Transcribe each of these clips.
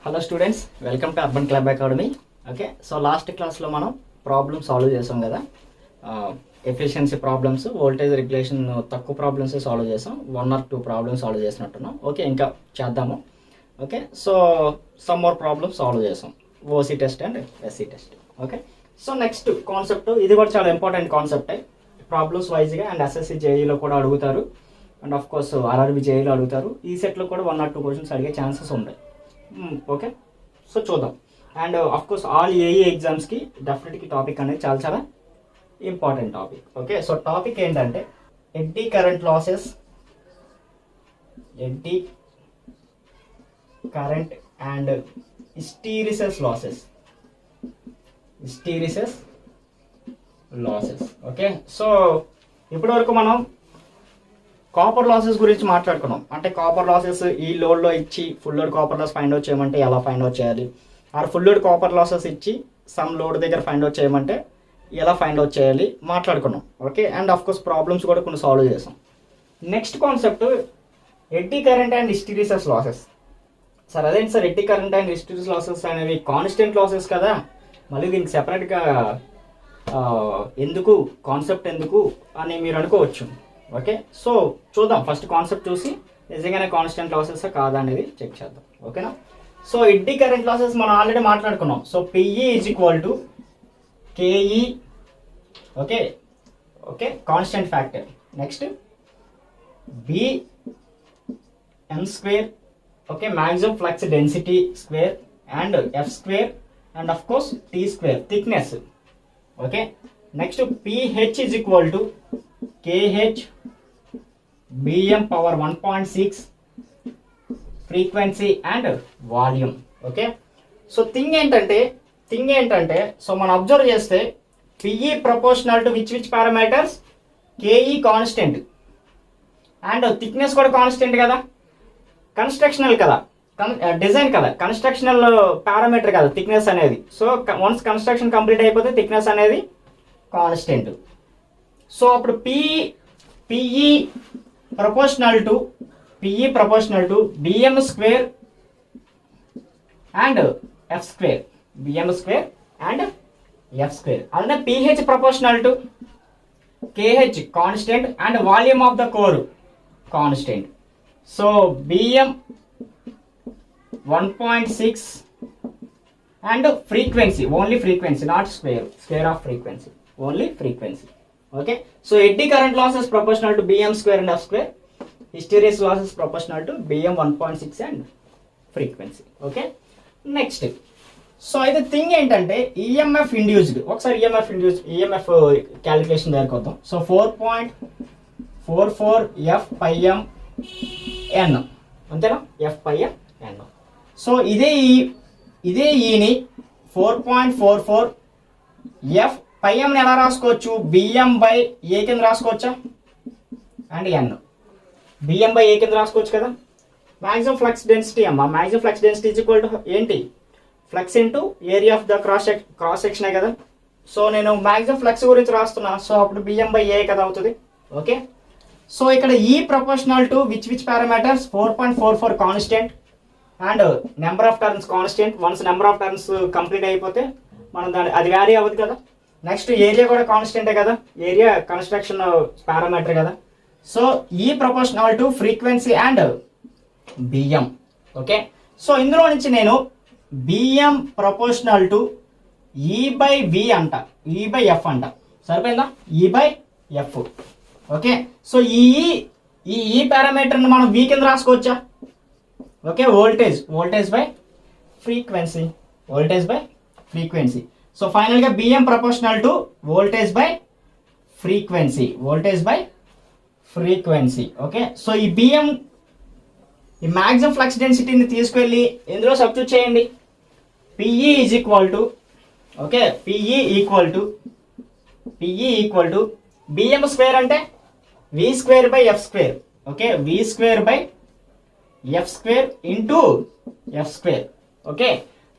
Hello students, welcome to urban club academy. Okay, so last క్లాస్లో మనం problem solve చేసాం కదా. ఎఫిషియన్సీ ప్రాబ్లమ్స్, వోల్టేజ్ రెగ్యులేషన్ తక్కువ problems solve చేసాం. 1 or 2 ప్రాబ్లమ్స్ సాల్వ్ చేసినట్టున్నాం. ఓకే, ఇంకా చేద్దాము. Okay, so some more problems solve చేసాం, OC test and SC test. Okay, so next concept, ఇది కూడా చాలా ఇంపార్టెంట్ కాన్సెప్టే. ప్రాబ్లమ్స్ వైజ్గా అండ్ ఎస్ఎస్సి జేఈలో కూడా అడుగుతారు, అండ్ ఆఫ్ కోర్స్ ఆర్ఆర్బి జేఈలో అడుగుతారు. ఈ సెట్లో కూడా 1 or 2 క్వశ్చన్స్ అడిగే ఛాన్సెస్ ఉంటాయి. ఓకే, సో చూద్దాం. And of course all AE ఎగ్జామ్స్కి డెఫినెట్గా టాపిక్ అనేది చాలా చాలా important topic. Okay, so topic ఏంటంటే eddy current losses, eddy current and hysteresis losses, hysteresis losses. Okay, so ఇప్పటివరకు మనం కాపర్ లాసెస్ గురించి మాట్లాడుకున్నాం. అంటే కాపర్ లాసెస్ ఈ లోడ్లో ఇచ్చి full load copper loss find out చేయమంటే ఎలా ఫైండ్ అవుట్ చేయాలి, or full load copper losses ఇచ్చి సమ్ లోడ్ దగ్గర ఫైండ్ అవుట్ చేయమంటే ఎలా ఫైండ్ అవుట్ చేయాలి మాట్లాడుకున్నాం. Okay, and of course problems కూడా కొన్ని సాల్వ్ చేసాం. Next concept eddy current and hysteresis losses. Sir అదేంటి sir, eddy current and hysteresis losses అనేవి కాన్స్టెంట్ లాసెస్ కదా, మళ్ళీ దీనికి సెపరేట్గా ఎందుకు, కాన్సెప్ట్ ఎందుకు అని మీరు అనుకోవచ్చు. ఓకే, సో చూద్దాం. ఫస్ట్ కాన్సెప్ట్ చూసి నిజంగానే కాన్స్టెంట్ లాసెస్ కాదా అనేది చెక్ చేద్దాం. ఓకేనా, సో ఎడ్డీ కరెంట్ లాసెస్ మనం ఆల్రెడీ మాట్లాడుకున్నాం. So PE is equal to KE. Okay okay, constant factor. Next BM square, okay, maximum flux density square and F square and of course T square, thickness. Okay, next PH is equal to KH BM power 1.6 frequency and volume. Okay, so thing ఏంటంటే so మనం observe చేస్తే PE proportional to which parameters, KE constant and thickness కూడా constant కదా, constructional కదా, design కదా, constructional parameter కదా thickness అనేది. So once construction complete అయిపోతే థిక్నెస్ అనేది కాన్స్టెంట్. సో అప్పుడు PE proportional to BM square and F square, BM square and F square. అలానే PH proportional to KH constant and volume of the core constant. So BM 1.6 and frequency, only frequency, not square of frequency, only frequency. Okay, so eddy current loss is proportional to Bm square and F square. Hysteresis loss is proportional to Bm 1.6 and frequency. Okay, next. So the thing ఏంటంటే EMF induced, ఒకసారి EMF calculation దగ్గరకు వద్దాం. So 4.44 F pi m n, అంతేనా, F pi m n. So ఇదే ఈని 4.44 F పై ఎంని ఎలా రాసుకోవచ్చు, BM by A కింద రాసుకోవచ్చా, and N BM by A కింద రాసుకోవచ్చు కదా. మ్యాక్సిమం ఫ్లక్స్ డెన్సిటీ అమ్మా, maximum flux density is equal to ఏంటి, flux into area of the cross సెక్షనే కదా. సో నేను మ్యాక్సిమం ఫ్లక్స్ గురించి రాస్తున్నా, సో అప్పుడు బిఎం బై ఏ కదా అవుతుంది. ఓకే, సో ఇక్కడ ఈ proportional to which parameters, 4.44 constant and number of turns constant. Once number of turns complete అయిపోతే మనం అది వ్యారీ అవ్వదు కదా. నెక్స్ట్ ఏరియా కూడా కాన్స్టెంటే కదా, ఏరియా కన్స్ట్రక్షన్ పారామీటర్ కదా. సో ఈ proportional to frequency and BM. Okay, so ఇందులో నుంచి నేను బిఎం ప్రపోర్షనల్ టు ఈ బై వి అంట, ఈ బై ఎఫ్ అంట, సరిపోయిందా, ఈ బై ఎఫ్. ఓకే, సో ఈ పారామీటర్ని మనం వి కింద రాసుకోవచ్చా. Okay, voltage by frequency, voltage by frequency. So ఫైనల్గా BM proportional to voltage by frequency, okay, so ఈ బిఎం, ఈ మ్యాక్సిమం ఫ్లక్స్ డెన్సిటీని తీసుకెళ్ళి ఇందులో సబ్స్టిట్యూట్ చేయండి. PE is equal to, okay, PE equal to BM square అంటే V square by F square. Okay, V square by F square into F square. Okay,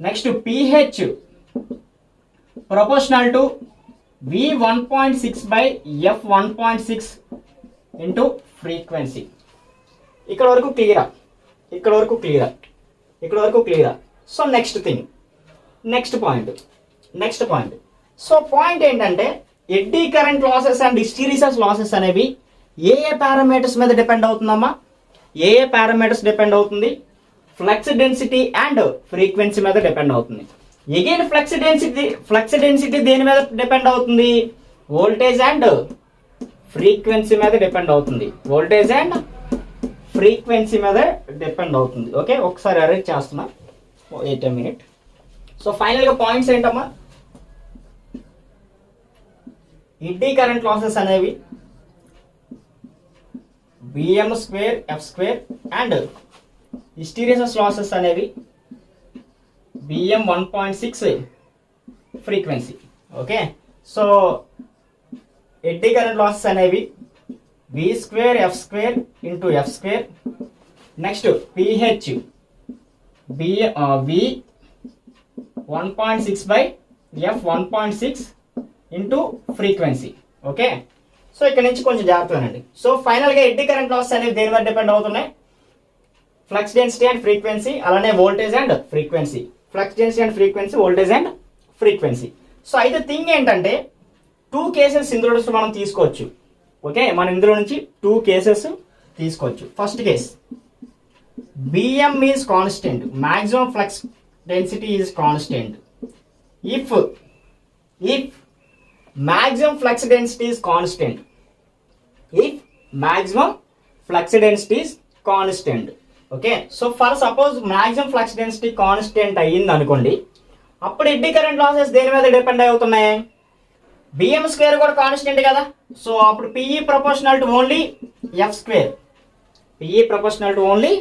next PH proportional to V 1.6 by F 1.6 into frequency. ఇక్కడ వరకు క్లియరా, so next point so point ఏంటంటే eddy current losses and hysteresis losses అనేవి ఏ parameters మీద depend అవుతుందమ్మా? ఏ parameters depend అవుతుంది? ఫ్లక్స్ డెన్సిటీ అండ్ ఫ్రీక్వెన్సీ మీద డిపెండ్ అవుతుంది. అగైన్ ఫ్లక్స్ డెన్సిటీ దేని మీద డిపెండ్ అవుతుంది? వోల్టేజ్ అండ్ ఫ్రీక్వెన్సీ మీద డిపెండ్ అవుతుంది. వోల్టేజ్ అండ్ ఫ్రీక్వెన్సీ మీద డిపెండ్ అవుతుంది. ఓకే, ఒకసారి అరేంజ్ చేస్తున్నా, వెయిట్ ఎ మినిట్. సో ఫైనల్గా పాయింట్స్ ఏంటమ్మా? ఎడ్డీ కరెంట్ లాసెస్ అనేవి Vm square F square and hysteresis losses అనేవి Vm 1.6 frequency. Okay, so eddy current losses అనేవి V square F square into F square, next PH V 1.6 by F 1.6 into frequency. Okay, so ఇక్కడ నుంచి కొంచెం జాగ్రత్తగానండి. సో ఫైనల్గా eddy current losses అనేవి దేని మీద డిపెండ్ అవుతున్నాయి? ఫ్లక్స్ డెన్సిటీ అండ్ ఫ్రీక్వెన్సీ, అలానే voltage and frequency. Flux density and frequency, voltage and frequency. So అయితే థింగ్ ఏంటంటే 2 కేసెస్ ఇందులో నుంచి మనం తీసుకోవచ్చు. ఓకే, మనం ఇందులో నుంచి 2 కేసెస్ తీసుకోవచ్చు. First case, Bm is constant, maximum flux density is constant. If maximum flux density is constant. If maximum flux density is constant. Okay, so for suppose maximum flux density constant అయ్యింది అనుకోండి, అప్పుడు eddy current losses దేని మీద depend అవుతున్నాయి? Bm square కూడా constant కదా, so అప్పుడు PE proportional to only F square. PE proportional to only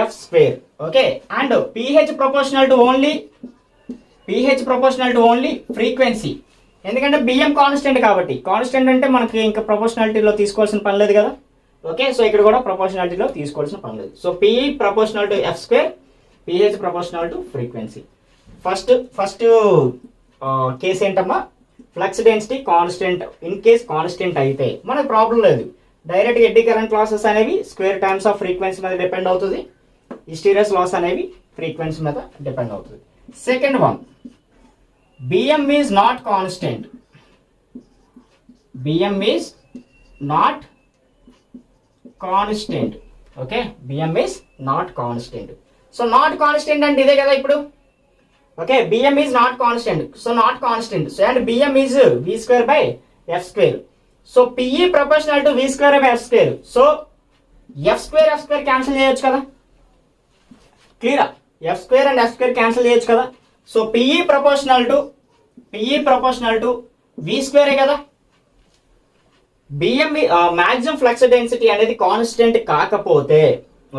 F square. Okay, and PH proportional to only frequency. ఎందుకంటే బిఎం కాన్స్టెంట్ కాబట్టి, కాన్స్టెంట్ అంటే మనకి ఇంకా ప్రపోర్షనాలిటీలో తీసుకోవాల్సిన పని లేదు కదా. ఓకే, సో ఇక్కడ కూడా ప్రపోర్షనాలిటీలో తీసుకోవాల్సిన పని లేదు. So PE proportional to F square, PH proportional to frequency. First case ఏంటమ్మా? Flux density constant. In case constant అయితే మనకు ప్రాబ్లం లేదు, డైరెక్ట్ ఎడ్డీ కరెంట్ లాసెస్ అనేవి స్క్వేర్ టైమ్స్ ఆఫ్ ఫ్రీక్వెన్సీ మీద డిపెండ్ అవుతుంది. హిస్టెరిసిస్ లాస్ అనేవి ఫ్రీక్వెన్సీ మీద depend అవుతుంది. Second one, Bm is not constant. Bm is not constant. Okay, Bm is not constant. So not constant అంటే ఇదే కదా ఇప్పుడు. Okay, Bm is not constant. So not constant. So and Bm is V square by F square. So PE proportional to V square by F square. So F square cancel చేయొచ్చు కదా. క్లియరా? F square and F square cancel చేయొచ్చు కదా. So PE proportional to V స్క్వేరే కదా. BM maximum flux density అనేది constant కాకపోతే,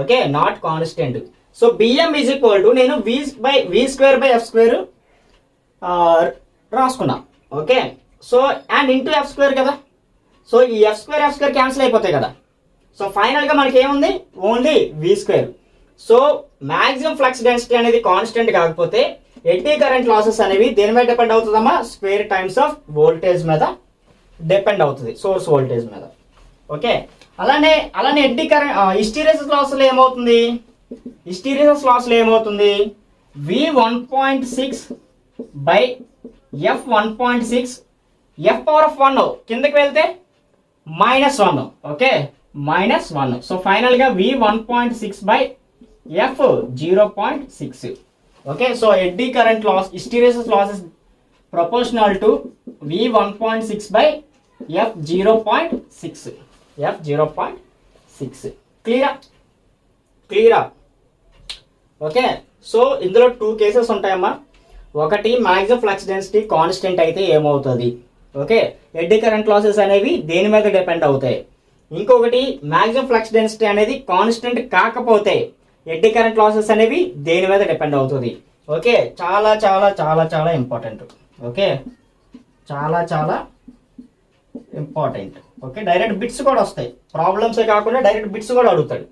okay, not constant. So BM is equal to నేను V square by F square రాసుకున్నా. Okay, so and into F square కదా. So ఈ ఎఫ్ స్క్వేర్ క్యాన్సిల్ అయిపోతాయి కదా. సో ఫైనల్గా మనకి ఏముంది? Only V square. So maximum flux density అనేది కాన్స్టెంట్ కాకపోతే ఎడ్డీ కరెంట్ లాసెస్ అనేవి దేని మీద డిపెండ్ అవుతుందమ్మా? స్క్వేర్ టైమ్స్ ఆఫ్ వోల్టేజ్ మీద డిపెండ్ అవుతుంది, సోర్స్ వోల్టేజ్ మీద. ఓకే, అలానే ఎడ్డీ కరెంట్ హిస్టెరిసిస్ లాస్లో ఏమవుతుంది? V 1.6 by F 1.6, F power of 1 కిందకి వెళ్తే -1. ఓకే, -1. సో ఫైనల్గా V 1.6 by F 0.6. Okay, so eddy current loss, hysteresis losses proportional to V 1.6 by F 0.6. క్లియరా? ఓకే, సో ఇందులో 2 cases ఉంటాయమ్మా. ఒకటి, మ్యాక్సిమం ఫ్లక్స్ డెన్సిటీ కాన్స్టెంట్ అయితే ఏమవుతుంది? ఓకే, ఎడ్డీ కరెంట్ లాసెస్ అనేవి దేని మీద డిపెండ్ అవుతాయి. ఇంకొకటి, మ్యాక్సిమం ఫ్లక్స్ డెన్సిటీ అనేది కాన్స్టెంట్ కాకపోతే ఎడ్డీ కరెంట్ లాసెస్ అనేవి దేని మీద డిపెండ్ అవుతుంది. ఓకే, చాలా చాలా చాలా చాలా ఇంపార్టెంట్. ఓకే, చాలా ఇంపార్టెంట్. ఓకే, డైరెక్ట్ బిట్స్ కూడా వస్తాయి, ప్రాబ్లమ్సే కాకుండా డైరెక్ట్ బిట్స్ కూడా అడుగుతాడు.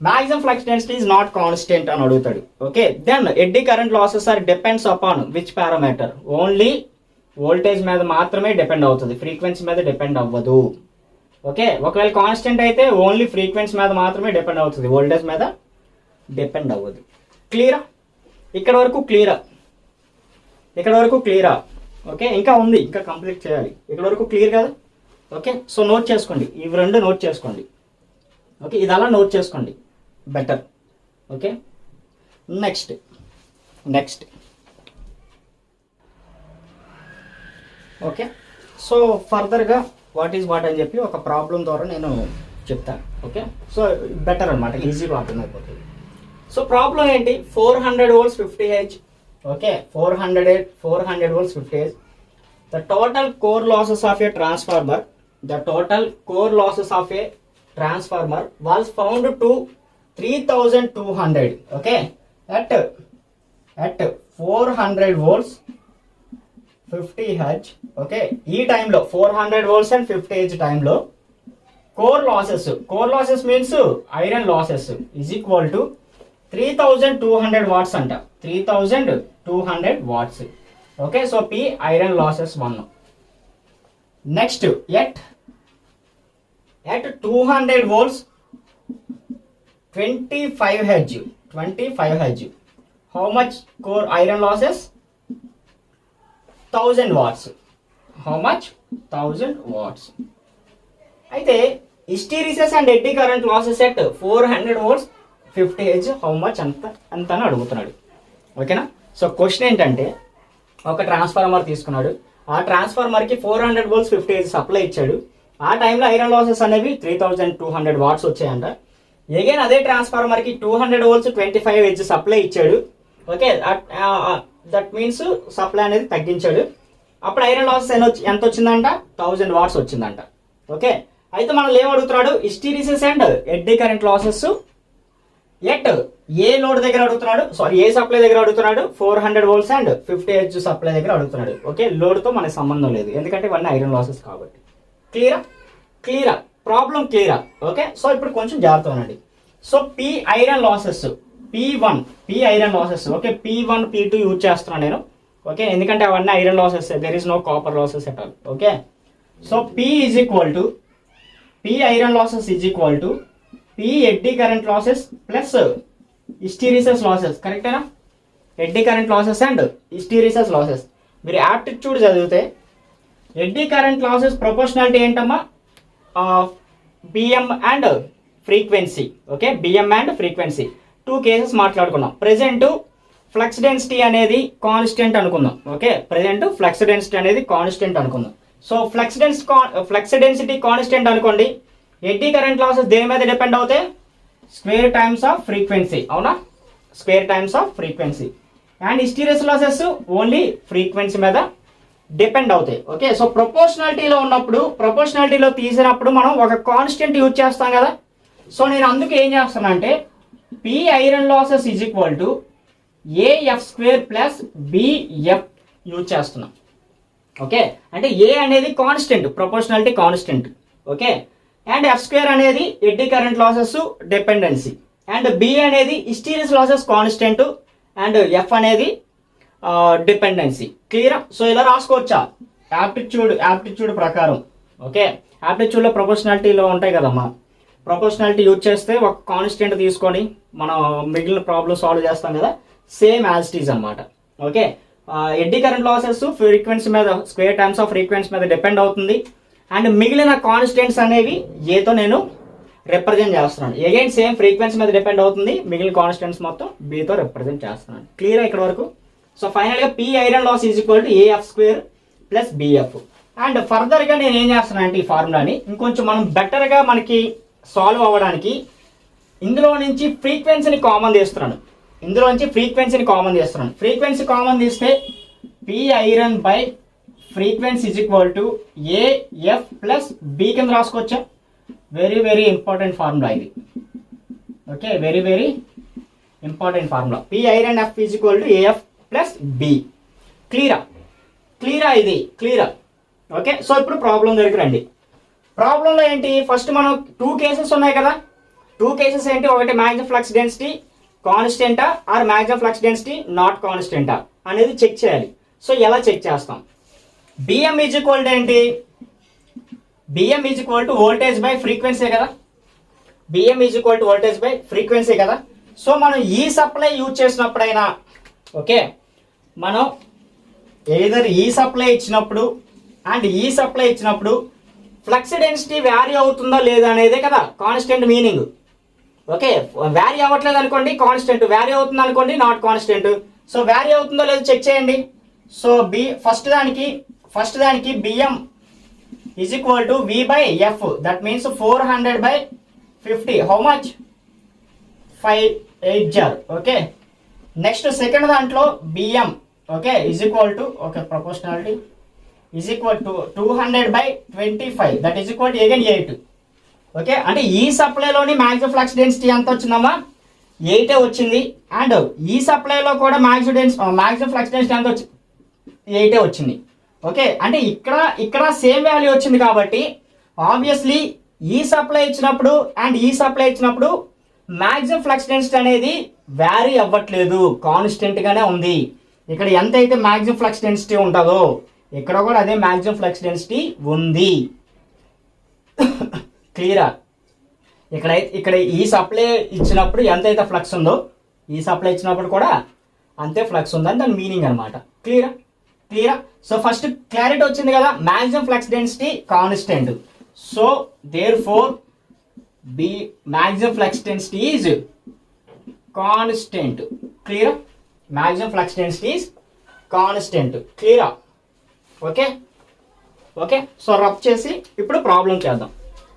Maximum flux density is not constant అని అడుగుతాడు. Okay, then eddy current losses are depends upon which parameter? Only voltage మీద మాత్రమే డిపెండ్ అవుతుంది, ఫ్రీక్వెన్సీ మీద డిపెండ్ అవ్వదు. ఓకే, ఒకవేళ కాన్స్టెంట్ అయితే ఓన్లీ ఫ్రీక్వెన్సీ మీద మాత్రమే డిపెండ్ అవుతుంది, వోల్టేజ్ మీద డిపెండ్ అవ్వదు. క్లియరా? ఇక్కడ వరకు క్లియరా? ఓకే, ఇంకా ఉంది, ఇంకా కంప్లీట్ చేయాలి. ఇక్కడ వరకు క్లియర్ కదా? ఓకే, సో నోట్ చేసుకోండి, ఇవి రెండు నోట్ చేసుకోండి. ఓకే, ఇది అలా నోట్ చేసుకోండి better. Okay, next okay, so ఫర్దర్గా వాట్ ఈజ్ వాట్ అని చెప్పి ఒక ప్రాబ్లం ద్వారా నేను చెప్తాను. ఓకే, సో బెటర్ అనమాట, ఈజీగా అర్థమైపోతుంది. సో ప్రాబ్లం ఏంటి? 400 volts 50 Hz. Okay, 400 volts 50 Hz. The total core losses of a transformer was found to 3200. Okay, at 400 volts 50 Hz. Okay, ఈ టైంలో 400 volts and 50 Hz టైంలో core losses means iron losses is equal to 3200 watts అంట, 3200 watts. Okay, so P iron losses 1. Next at 200 volts 25 Hz, how much core iron losses? 1000 watts. How much? 1000 watts. అయితే hysteresis and eddy current losses at 400 volts 50 Hz how much అంత అని అడుగుతున్నాడు. ఓకేనా? So question ఏంటంటే, ఒక transformer తీసుకున్నాడు, ఆ ట్రాన్స్ఫార్మర్కి 400 volts 50 Hz supply ఇచ్చాడు. ఆ టైంలో ఐరన్ లాసెస్ అనేవి 3200 watts వచ్చాయంట. ఎగైన్ అదే ట్రాన్స్ఫార్మర్కి 200 volts 25 Hz సప్లై ఇచ్చాడు. ఓకే, దట్ మీన్స్ సప్లై అనేది తగ్గించాడు. అప్పుడు ఐరన్ లాసెస్ ఎంత వచ్చిందంట? 1000 watts వచ్చిందంట. ఓకే, అయితే మనం ఏం అడుగుతున్నాడు? Hysteresis and eddy current losses at a load దగ్గర అడుగుతున్నాడు, సారీ ఏ సప్లై దగ్గర అడుగుతున్నాడు? 400 volts అండ్ 50 Hz సప్లై దగ్గర అడుగుతున్నాడు. ఓకే, లోడ్తో మనకి సంబంధం లేదు, ఎందుకంటే ఇవన్నీ ఐరన్ లాసెస్ కాబట్టి. క్లియరా? ప్రాబ్లం క్లియరా? ఓకే, సో ఇప్పుడు కొంచెం జాగ్రత్త ఉండండి. So P iron losses, P iron losses. Okay, P1 P2 use చేస్తున్నాను నేను. ఓకే, ఎందుకంటే అవన్నీ iron losses, there is no copper losses at all. Okay, so P iron losses is equal to P eddy current losses plus hysteresis losses. కరెక్టేనా? Eddy current losses and hysteresis losses. మీరు aptitude చదివితే eddy current losses proportionality ఏంటమ్మా? BM and frequency. Okay, BM and frequency 2 cases మాట్లాడుకున్నాం. Present flux density అనేది constant అనుకుందాం. Okay, present flux density అనేది constant అనుకుందాం. So flux density constant అనుకోండి. Eddy current losses దేని మీద డిపెండ్ అవుతాయి? Square times of frequency. అవునా? Square times of frequency. And hysteresis losses only frequency మీద డిపెండ్ అవుతాయి. ఓకే, సో ప్రపోర్షనాలిటీలో తీసినప్పుడు మనం ఒక కాన్స్టెంట్ యూజ్ చేస్తాం కదా. సో నేను అందుకు ఏం చేస్తాను అంటే P iron losses is equal to AF² plus BF use చేస్తున్నాం. ఓకే, అంటే A అనేది constant, proportionality constant. Okay, and F² అనేది eddy current losses dependency, and B అనేది hysteresis losses constant, and F అనేది డిపెండెన్సీ. క్లియరా? సో ఇలా రాసుకోవచ్చా aptitude ప్రకారం? ఓకే, యాప్టిట్యూడ్లో ప్రపోర్షనాలిటీలో ఉంటాయి కదమ్మా. ప్రపోర్షనాలిటీ యూజ్ చేస్తే ఒక కాన్స్టెంట్ తీసుకొని మనం మిగిలిన ప్రాబ్లం సాల్వ్ చేస్తాం కదా, సేమ్ యాజ్ ఇట్ ఈజ్ అనమాట. Okay, eddy current losses frequency మీద, స్క్వేర్ టైమ్స్ ఆఫ్ ఫ్రీక్వెన్సీ మీద డిపెండ్ అవుతుంది. అండ్ మిగిలిన కాన్స్టెంట్స్ అనేవి ఏతో నేను రిప్రజెంట్ చేస్తున్నాను. అగైన్ సేమ్ ఫ్రీక్వెన్సీ మీద డిపెండ్ అవుతుంది, మిగిలిన కాన్స్టెంట్స్ మొత్తం బీతో రిప్రజెంట్ చేస్తున్నాను. క్లియర్ ఇక్కడ వరకు? సో ఫైనల్గా P iron loss is equal to AF² plus BF. And ఫర్దర్గా నేను ఏం చేస్తున్నాను అంటే ఈ ఫార్ములాని ఇంకొంచెం మనం బెటర్గా మనకి సాల్వ్ అవ్వడానికి ఇందులో నుంచి ఫ్రీక్వెన్సీని కామన్ తీస్తున్నాను. ఫ్రీక్వెన్సీ కామన్ తీస్తే P iron by frequency is equal to AF plus B కింద రాసుకోవచ్చా? వెరీ ఇంపార్టెంట్ ఫార్ములా ఇది. Okay, very important formula. P iron F is equal to AF plus B. క్లియరా? ఇది క్లియరా? ఓకే, సో ఇప్పుడు problem దగ్గరికి రండి. ప్రాబ్లంలో ఏంటి? ఫస్ట్ మనం 2 కేసెస్ ఉన్నాయి కదా. 2 కేసెస్ ఏంటి? ఒకటి మ్యాక్సిమం ఫ్లక్స్ డెన్సిటీ కాన్స్టెంటా or maximum flux density not కాన్స్టెంటా అనేది చెక్ చేయాలి. సో ఎలా చెక్ చేస్తాం? బిఎం ఈజ్ ఈక్వల్ టు ఏంటి? BM is equal to voltage by frequency కదా. BM is equal to voltage by frequency కదా. సో మనం ఈ సప్లై యూజ్ చేసినప్పుడైనా ఓకే, మనం ఏదర్ ఈ సప్లై ఇచ్చినప్పుడు అండ్ ఈ సప్లై ఇచ్చినప్పుడు ఫ్లక్స్ డెన్సిటీ వ్యారీ అవుతుందా లేదా అనేదే కదా కాన్స్టెంట్ మీనింగ్. ఓకే, వ్యారీ అవ్వట్లేదు అనుకోండి కాన్స్టెంట్, వ్యారీ అవుతుంది అనుకోండి నాట్ కాన్స్టెంట్. సో వ్యారీ అవుతుందో లేదో చెక్ చేయండి. సో ఫస్ట్ దానికి BM is equal to V by F, that means 400/50. How much? 580. Okay, next second దాంట్లో BM okay is equal to okay proportionality is equal to 200/25, that is equal to again 8. Okay, అంటే ఈ సప్లైలోని maximum flux density ఎంత వచ్చిందమ్మా? 8 వచ్చింది. And ఈ సప్లైలో కూడా maximum flux density ఎంత వచ్చింది? 8 వచ్చింది. ఓకే, అంటే ఇక్కడ సేమ్ వాల్యూ వచ్చింది కాబట్టి ఆబ్వియస్లీ ఈ సప్లై ఇచ్చినప్పుడు అండ్ ఈ సప్లై ఇచ్చినప్పుడు మ్యాక్సిమం ఫ్లక్స్ డెన్సిటీ అనేది వ్యారీ అవ్వట్లేదు, కాన్స్టెంట్గానే ఉంది. ఇక్కడ ఎంత అయితే మ్యాక్సిమం ఫ్లక్స్ డెన్సిటీ ఉంటుందో ఇక్కడ కూడా అదే మ్యాక్సిమం ఫ్లక్స్ డెన్సిటీ ఉంది. క్లియరా? ఇక్కడ ఈ సప్లై ఇచ్చినప్పుడు ఎంతైతే ఫ్లక్స్ ఉందో ఈ సప్లై ఇచ్చినప్పుడు కూడా అంతే ఫ్లక్స్ ఉందని దాని మీనింగ్ అనమాట. క్లియరా? సో ఫస్ట్ క్లారిటీ వచ్చింది కదా, maximum flux density constant. So therefore B maximum flux density is constant. క్లియరా? Maximum flux density is constant. క్లియరా? ఓకే, సో రబ్ చేసి ఇప్పుడు ప్రాబ్లం చేద్దాం.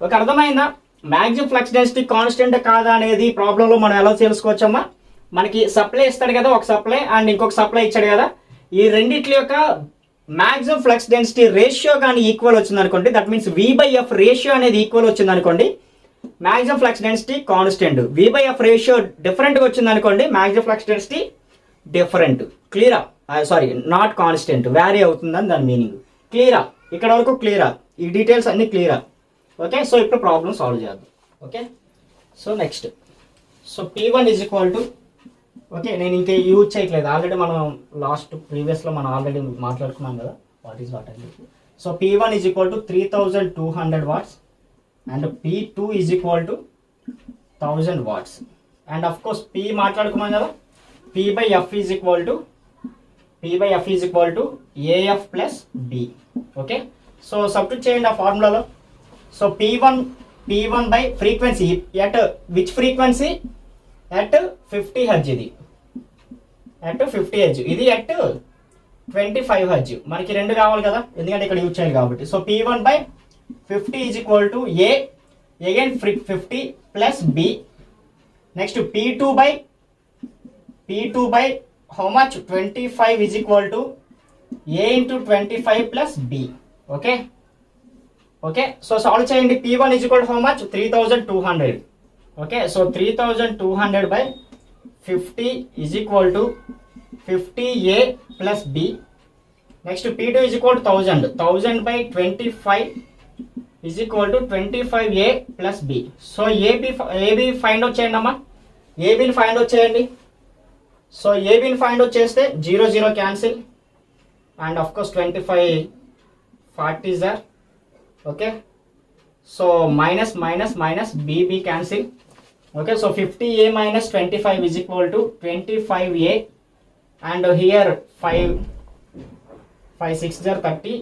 ఓకే, అర్థమైందా? మ్యాక్సిమం ఫ్లక్స్ డెన్సిటీ కాన్స్టెంట్ కాదా అనేది ప్రాబ్లంలో మనం ఎలా తెలుసుకోవచ్చమ్మా? మనకి సప్లై ఇస్తాడు కదా, ఒక సప్లై అండ్ ఇంకొక సప్లై ఇచ్చాడు కదా, ఈ రెండిట్ల యొక్క మ్యాక్సిమం ఫ్లక్స్ డెన్సిటీ రేషియో కానీ ఈక్వల్ వచ్చింది అనుకోండి, దట్ మీన్స్ V/F రేషియో అనేది ఈక్వల్ వచ్చింది అనుకోండి, maximum flux density constant. V/F ratio డిఫరెంట్గా వచ్చింది అనుకోండి, మ్యాక్సిమం ఫ్లక్స్ డెన్సిటీ డిఫరెంట్. క్లియరా? సారీ, నాట్ కాన్స్టెంట్, వ్యారీ అవుతుందని దాని మీనింగ్. క్లియరా? ఇక్కడ వరకు క్లియరా? ఈ డీటెయిల్స్ అన్ని క్లియరా? ఓకే, సో ఇప్పుడు ప్రాబ్లం సాల్వ్ చేద్దాం. Okay, so next P1 is equal to okay, నేను ఇంకా యూజ్ చేయట్లేదు, ఆల్రెడీ మనం ప్రీవియస్లో మనం ఆల్రెడీ మాట్లాడుకున్నాం కదా వాట్ అని. So P1 is equal to 3200 watts and P2 is equal to 1000 watts. And of course P మాట్లాడుకున్నాం కదా, P/F is equal to AF plus B. Okay, so substitute చేయండి ఆ ఫార్ములాలో. సో P1 by frequency at which frequency? At 50 hertz. At 50 hertz, ఇది at 25 hertz. మనకి రెండు కావాలి కదా, ఎందుకంటే ఇక్కడ యూజ్ చేయాలి కాబట్టి. So P1 by 50 is equal to A again 50 plus B. Next P2 by how much? 25 is equal to A into 25 plus B. Okay, so solve చేయండి. P1 is equal to how much? 3200. Okay, so 3200 by 50 is equal to 50A plus B. Next P2 is equal to 1000 by 25 is equal to 25A plus B. So AB find out చేయండి అమ్మా, ఏబిని find out చేయండి. So ఏబిని find out చేస్తే 0 0 cancel and of course 25 40s are. Okay, so minus BB cancel. Okay, so 50A minus 25 is equal to 25A and here 5 6 are 30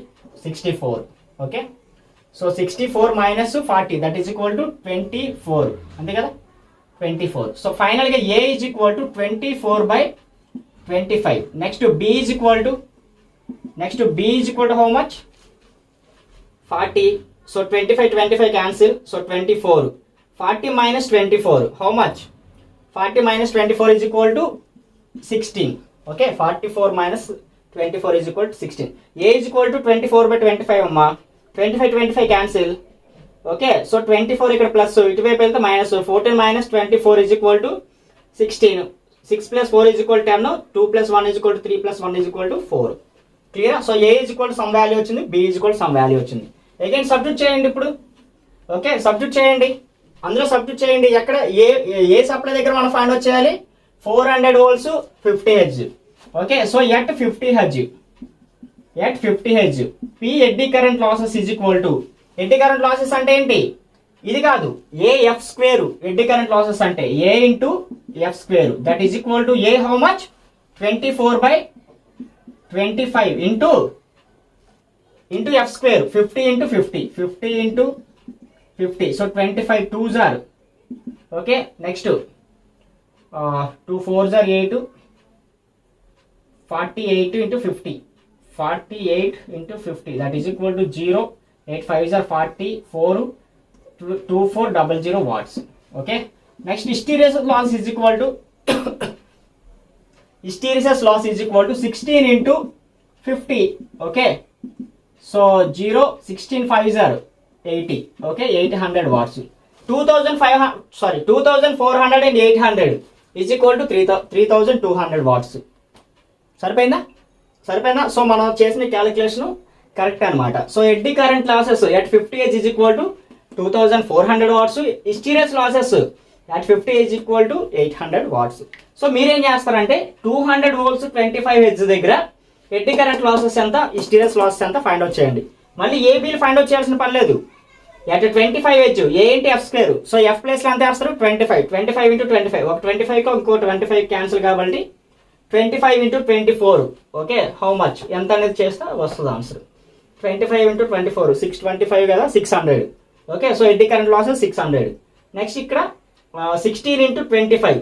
64. Okay, so 64 minus 40 that is equal to 24. అంతే కదా, 24. So ఫైనల్గా A is equal to 24 by 25. Next B is equal to how much? 40. So 25 cancel. So 24. 40 minus 24. How much? 40 minus 24 is equal to 16. Okay. 44 minus 24 is equal to 16. A is equal to 24 by 25. Amma. 25 cancel. Okay. So 24 ఇక్కడ plus ఇటువైపు వెళ్తే minus. 14 minus 24 is equal to 16. 6 plus 4 is equal to 10. 2 plus 1 is equal to 3 plus 1 is equal to 4. Clear? So A is equal to some value వచ్చింది, B is equal to some value వచ్చింది. Again substitute చేయండి ఇప్పుడు. Okay, substitute చేయండి, అందులో substitute చేయండి. ఎక్కడ ఏ supply దగ్గర మనం ఫైండ్ అవుట్ చేయాలి? 400 volts 50 hertz. Okay, so at 50 hertz P eddy current losses is equal to, eddy current losses అంటే ఏంటి? ఇది కాదు, AF స్క్వేర్. ఎడ్డీ కరెంట్ లాసెస్ అంటే A into F square, that is equal to A how much? 24/25 into f square, 50 into 50, 50 into 50, so 25 2s are, okay. Next 2 4s are 8, 48 into 50, 48 into 50, that is equal to 0, 8 5s are 44, 2400 watts, okay. Next hysteresis loss is equal to hysteresis loss is equal to 16 into 50, okay. So 0, 16 5s are 80, okay, 800 watts. 2400 and 800 is equal to 3200 watts. సరిపోయిందా? సో మనం చేసిన calculation correct అనమాట. So eddy current losses at 50 Hz is equal to 2400 watts. Hysteresis losses at 50 Hz is equal to 800 watts. So మీరేం చేస్తారంటే 200 volts 25 Hz దగ్గర eddy current losses ఎంత, hysteresis losses ఎంత ఫైండ్ అవుట్ చేయండి. మళ్ళీ ఏ బిల్ ఫైండ్ అవుట్ చేయాల్సిన పని లేదు. ఎట్ 25 Hz ఏ ఏంటి F square, so F place లో ఎంత వేస్తారు 25 into 25, ఒక 25 ఇంకో 25 క్యాన్సిల్ కాబట్టి 25 into 24, ఓకే. హౌ మచ్ ఎంత అనేది చేస్తే వస్తుంది ఆన్సర్. 25 into 24 625 కదా, 600, okay. So eddy current losses 600. Next ఇక్కడ 16 into 25,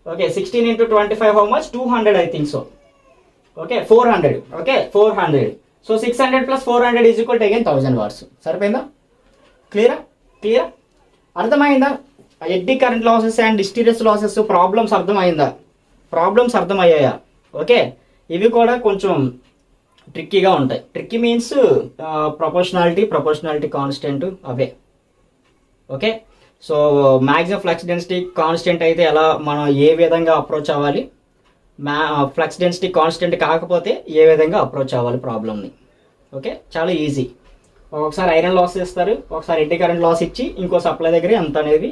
okay. 16 into 25 how much 200 I think so, okay. 400, okay, 400. సో 600 plus 400 is equal to again 1000 watts. సరిపోయిందా? క్లియరా? అర్థమైందా? Eddy current losses and hysteresis losses problems అర్థమయ్యాయా? Okay. ఇవి కూడా కొంచెం ట్రిక్కీగా ఉంటాయి. ట్రిక్కీ మీన్స్ ప్రపోర్షనాలిటీ కాన్స్టెంట్ అవే, okay. So maximum flux density constant అయితే ఎలా మనం ఏ విధంగా అప్రోచ్ అవ్వాలి, ఫ్లక్స్ డెన్సిటీ కాన్స్టెంట్ కాకపోతే ఏ విధంగా అప్రోచ్ అవ్వాలి ప్రాబ్లమ్ని, ఓకే. చాలా ఈజీ. ఒకసారి ఐరన్ లాస్ ఇస్తారు, ఒకసారి ఎడ్డీ కరెంట్ లాస్ ఇచ్చి ఇంకో సప్లై దగ్గర ఎంత అనేది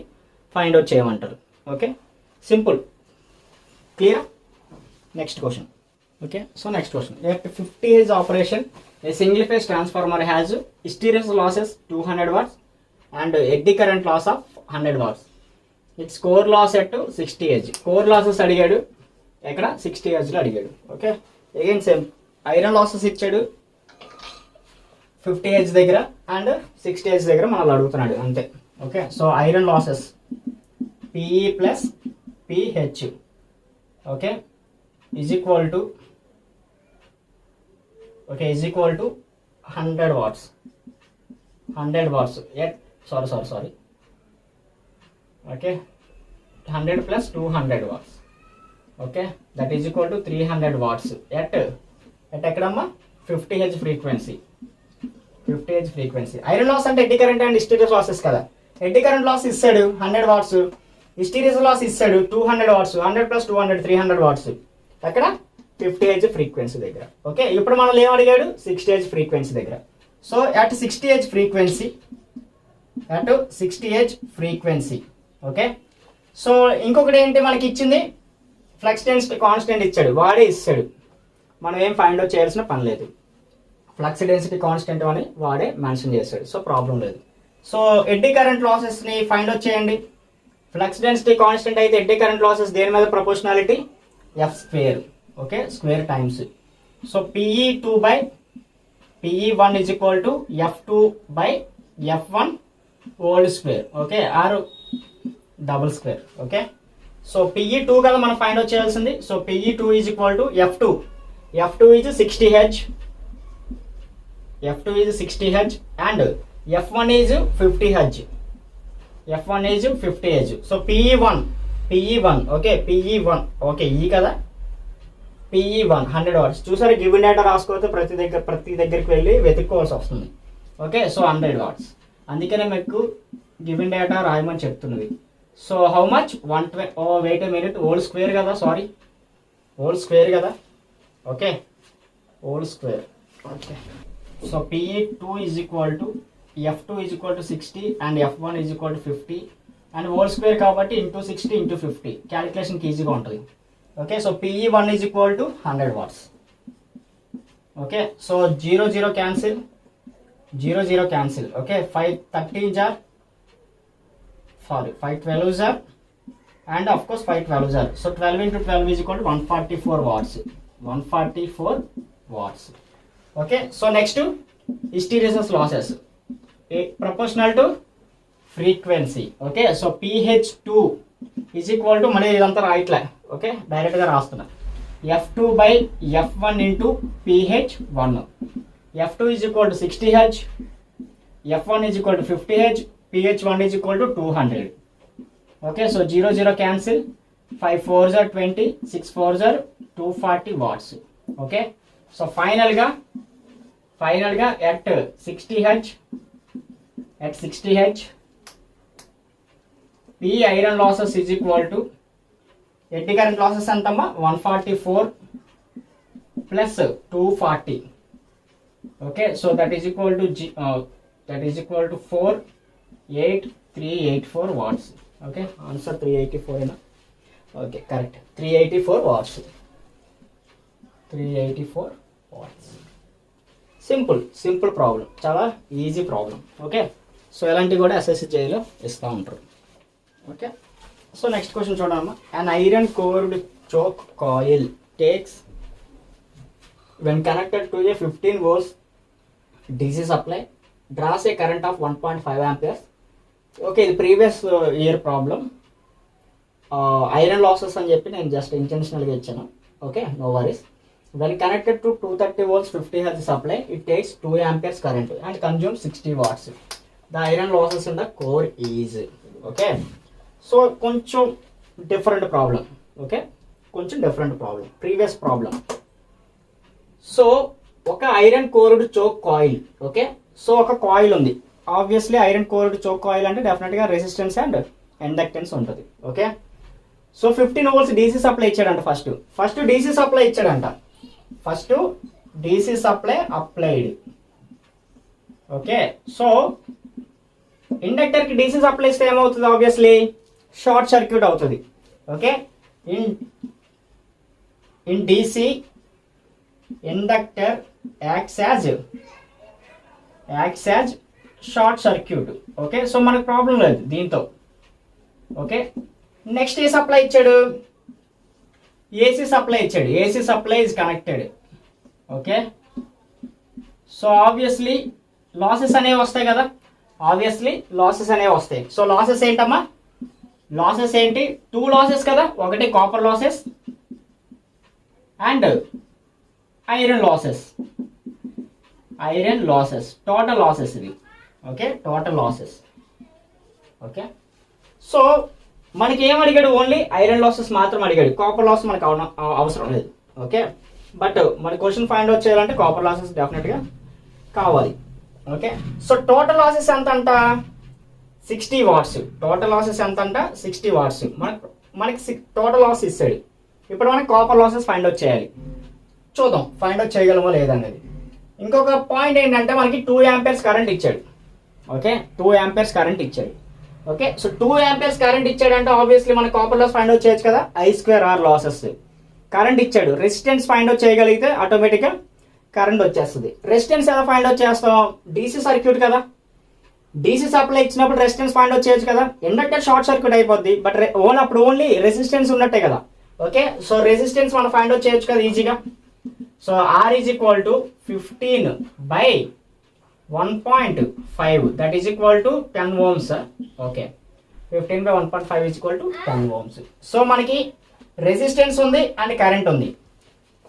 ఫైండ్ అవుట్ చేయమంటారు, okay. Simple, clear. Next question, okay. So next question, at 50 Hz operation a single phase transformer has hysteresis losses 200 watts and eddy current loss of 100 watts. Its core loss at 60 Hz. Core losses అడిగాడు, ఎక్కడ 60 Hzలో అడిగాడు, okay. Again same iron losses ఇచ్చాడు 50 Hz దగ్గర and 60 Hz దగ్గర మనల్ని అడుగుతున్నాడు అంతే, okay. So iron losses PE plus PH, okay, is equal to 100 watts at sorry okay, 100 plus 200 watts, okay, that is equal to 300 watts at ఎక్కడమ్మా 50 Hz frequency. Iron loss అంటే eddy current and hysteresis losses కదా. Eddy current loss ఇస్తాడు 100 watts, హిస్టీరియస్ loss ఇస్తాడు 200 watts, 100 plus 200 300 watts అక్కడ 50 Hz frequency దగ్గర, okay. ఇప్పుడు మనం ఏం అడిగాడు 60 Hz ఫ్రీక్వెన్సీ దగ్గర. So at 60 Hz frequency, okay. So ఇంకొకటి ఏంటి మనకి ఇచ్చింది, ఫ్లక్స్ డెన్సిటీ కాన్స్టెంట్ ఇచ్చాడు, వాడే ఇస్తాడు, మనం ఏం ఫైండ్ అవుట్ చేయాల్సిన పని లేదు. ఫ్లక్స్ డెన్సిటీ కాన్స్టెంట్ అని వాడే మెన్షన్ చేస్తాడు, సో ప్రాబ్లం లేదు. సో ఎడ్డీ కరెంట్ లాసెస్ని ఫైండ్ అవుట్ చేయండి. ఫ్లక్స్ డెన్సిటీ కాన్స్టెంట్ అయితే ఎడ్డీ కరెంట్ లాసెస్ దేని మీద proportionality, F square, okay, square times. So PE1 is equal to F2/F1 whole square, okay, or double square, okay. So PE2 కదా మనం find out చేయాల్సింది. So PE2 is equal to F2 is 60 Hz and F1 is 50 Hz. So PE1, okay, PE1, okay, ఈ కదా PE1 100 watts. చూసారు, given data రాసుకోవచ్చు, ప్రతి దగ్గరికి వెళ్ళి వెతుక్కోవాల్సి వస్తుంది, ఓకే. సో 100 watts, అందుకనే మీకు గివెన్ డేటా రాయమని చెప్తున్నది. So how much 120, wait a minute, whole square కదా, okay, whole square, okay. So PE2 is equal to F2 is equal to 60 and F1 is equal to 50 and whole square కాబట్టి into 60 into 50 క్యాలిక్యులేషన్కి ఈజీగా ఉంటుంది, okay. So PE1 is equal to 100 watts, okay. So 0 cancel, okay. 5 12s are and of course 5 12s are. So 12 into 12 is equal to 144 watts. 144 watts. Okay, so next hysteresis losses proportional to frequency. Okay, so pH2 is equal to మళ్ళీ ఇదంతా రాయట్లే, okay డైరెక్ట్గా రాస్తున్నా. F2 by F1 into pH1. F2 is equal to 60 Hz, F1 is equal to 50 Hz, pH1 is equal to 200. Okay, so 0 0 cancel, 5 4s are 20, 6 4s are 240 watts. Okay, so final ga at 60 Hz, P iron losses is equal to eddy current losses antama 144 plus 240. Okay, so that is equal to 48384 watts. Okay, answer 384 ena. Okay, correct, 384 watts. 384 watts. Simple problem, చాలా easy problem. Okay, so ఇలాంటివి కూడా SSC జేఈలో ఇస్తూ ఉంటారు. Okay, so next question చూడమ్మా. an iron cored choke coil takes when connected to a 15 volts DC supply draws a current of 1.5 amperes. Okay, ఇది previous year problem. Iron losses అని చెప్పి నేను just ఇంటెన్షనల్గా ఇచ్చాను. Okay, no worries. when connected to 230 volts 50 hertz supply it takes 2 amperes current and consumes 60 watts. the iron losses in the core is. okay, so కొంచెం different problem. Okay, కొంచెం different problem, previous problem. So ఒక iron cored choke coil. Okay, so ఒక coil ఉంది. Obviously iron cored choke coil అంటే డెఫినెట్గా resistance and inductance ఉంటుంది. Okay, so 15 volts DC supply ఇచ్చాడంట. First DC supply ఇచ్చాడంట. First DC supply applied. Okay, so ఇండక్టర్కి DC supply ఇస్తే ఏమవుతుంది? ఆబ్వియస్లీ షార్ట్ సర్క్యూట్ అవుతుంది. Okay, in DC inductor acts as short circuit. Okay, so మనకు problem లేదు దీంతో. ఓకే, నెక్స్ట్ ఏ supply ఇచ్చాడు? ఏసీ సప్లై ఇచ్చాడు. AC supply is connected. Okay, so obviously losses అనేవి వస్తాయి కదా. సో లాసెస్ ఏంటమ్మా? లాసెస్ ఏంటి? 2 లాసెస్ కదా. ఒకటి copper losses and iron losses. Total losses ఇది. Okay, total losses. Okay, so మనకి ఏం అడిగాడు? ఓన్లీ ఐరన్ లాసెస్ మాత్రం అడిగాడు. కాపర్ లాస్ మనకు అవసరం లేదు. ఓకే, బట్ మన క్వశ్చన్ ఫైండ్ అవుట్ చేయాలంటే కాపర్ లాసెస్ డెఫినెట్గా కావాలి. ఓకే, సో టోటల్ లాసెస్ ఎంత అంట? 60 వాట్స్. టోటల్ లాసెస్ ఎంత అంట? 60 వాట్స్. మనకి టోటల్ లాస్ ఇస్తాడు. ఇప్పుడు మనకి కాపర్ లాసెస్ ఫైండ్ అవుట్ చేయాలి. చూద్దాం ఫైండ్ అవుట్ చేయగలమో లేదనేది. ఇంకొక పాయింట్ ఏంటంటే మనకి 2 amperes కరెంట్ ఇచ్చాడు. ఓకే, 2 amperes కరెంట్ ఇచ్చాడు. ఓకే, సో 2 amperes కరెంట్ ఇచ్చాడంటే ఆబ్వియస్లీ మన కాపర్ లాస్ ఫైండ్ అవుట్ చేయొచ్చు కదా. I2R losses. కరెంట్ ఇచ్చాడు, రెసిస్టెన్స్ ఫైండ్ అవుట్ చేయగలిగితే ఆటోమేటిక్గా కరెంట్ వచ్చేస్తుంది. రెసిస్టెన్స్ ఎలా ఫైండ్ అవుట్ చేస్తాం? డీసీ సర్క్యూట్ కదా. డీసీ సప్లై ఇచ్చినప్పుడు రెసిస్టెన్స్ ఫైండ్ అవుట్ చేయొచ్చు కదా. ఇండక్టర్ షార్ట్ సర్క్యూట్ అయిపోద్ది, బట్ అప్పుడు ఓన్లీ రెసిస్టెన్స్ ఉన్నట్టే కదా. ఓకే, సో రెసిస్టెన్స్ మనం ఫైండ్ అవుట్ చేయొచ్చు కదా ఈజీగా. So R is equal to 15 by 1.5 that is equal to 10 ohms. Okay, 15 by 1.5 is equal to 10 ohms. So మనకి రెసిస్టెన్స్ ఉంది అండ్ కరెంట్ ఉంది.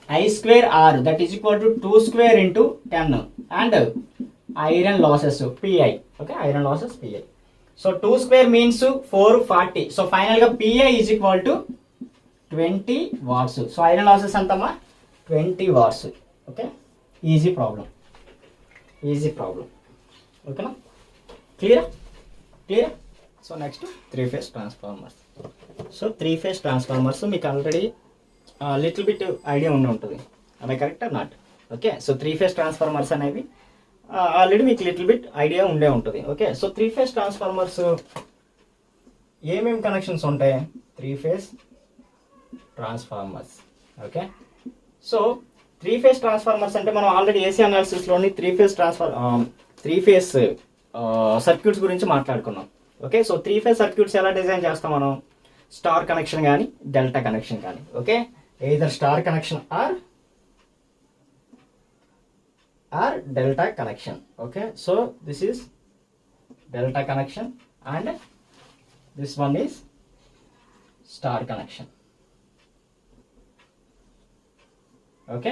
I2R that is equal to 2 square into 10 and iron losses PI. Okay, iron losses PI. So 2 square means 440. So ఫైనల్గా PI is equal to 20 watts. So iron losses అంతమ్మా 20 watts. Okay, easy problem. ఓకేనా? Clear. So next 3-phase transformers. So 3-phase transformers మీకు already little bit idea ఉంటుంది. అదే correct or not? Okay, so 3-phase transformers అనేవి already మీకు little bit idea ఉంటుంది. Okay, so 3-phase transformers ఏమేమి connections ఉంటాయి? 3-phase transformers. Okay, so 3-phase transformers అంటే మనం ఆల్రెడీ ఏసీ అనాలిసిస్లోని 3-phase సర్క్యూట్స్ గురించి మాట్లాడుకున్నాం. ఓకే, సో 3-phase సర్క్యూట్స్ ఎలా డిజైన్ చేస్తాం మనం? స్టార్ కనెక్షన్ కానీ డెల్టా కనెక్షన్ కానీ. Okay, either star connection R delta connection. Okay, so this is delta connection and this one is star connection. Okay,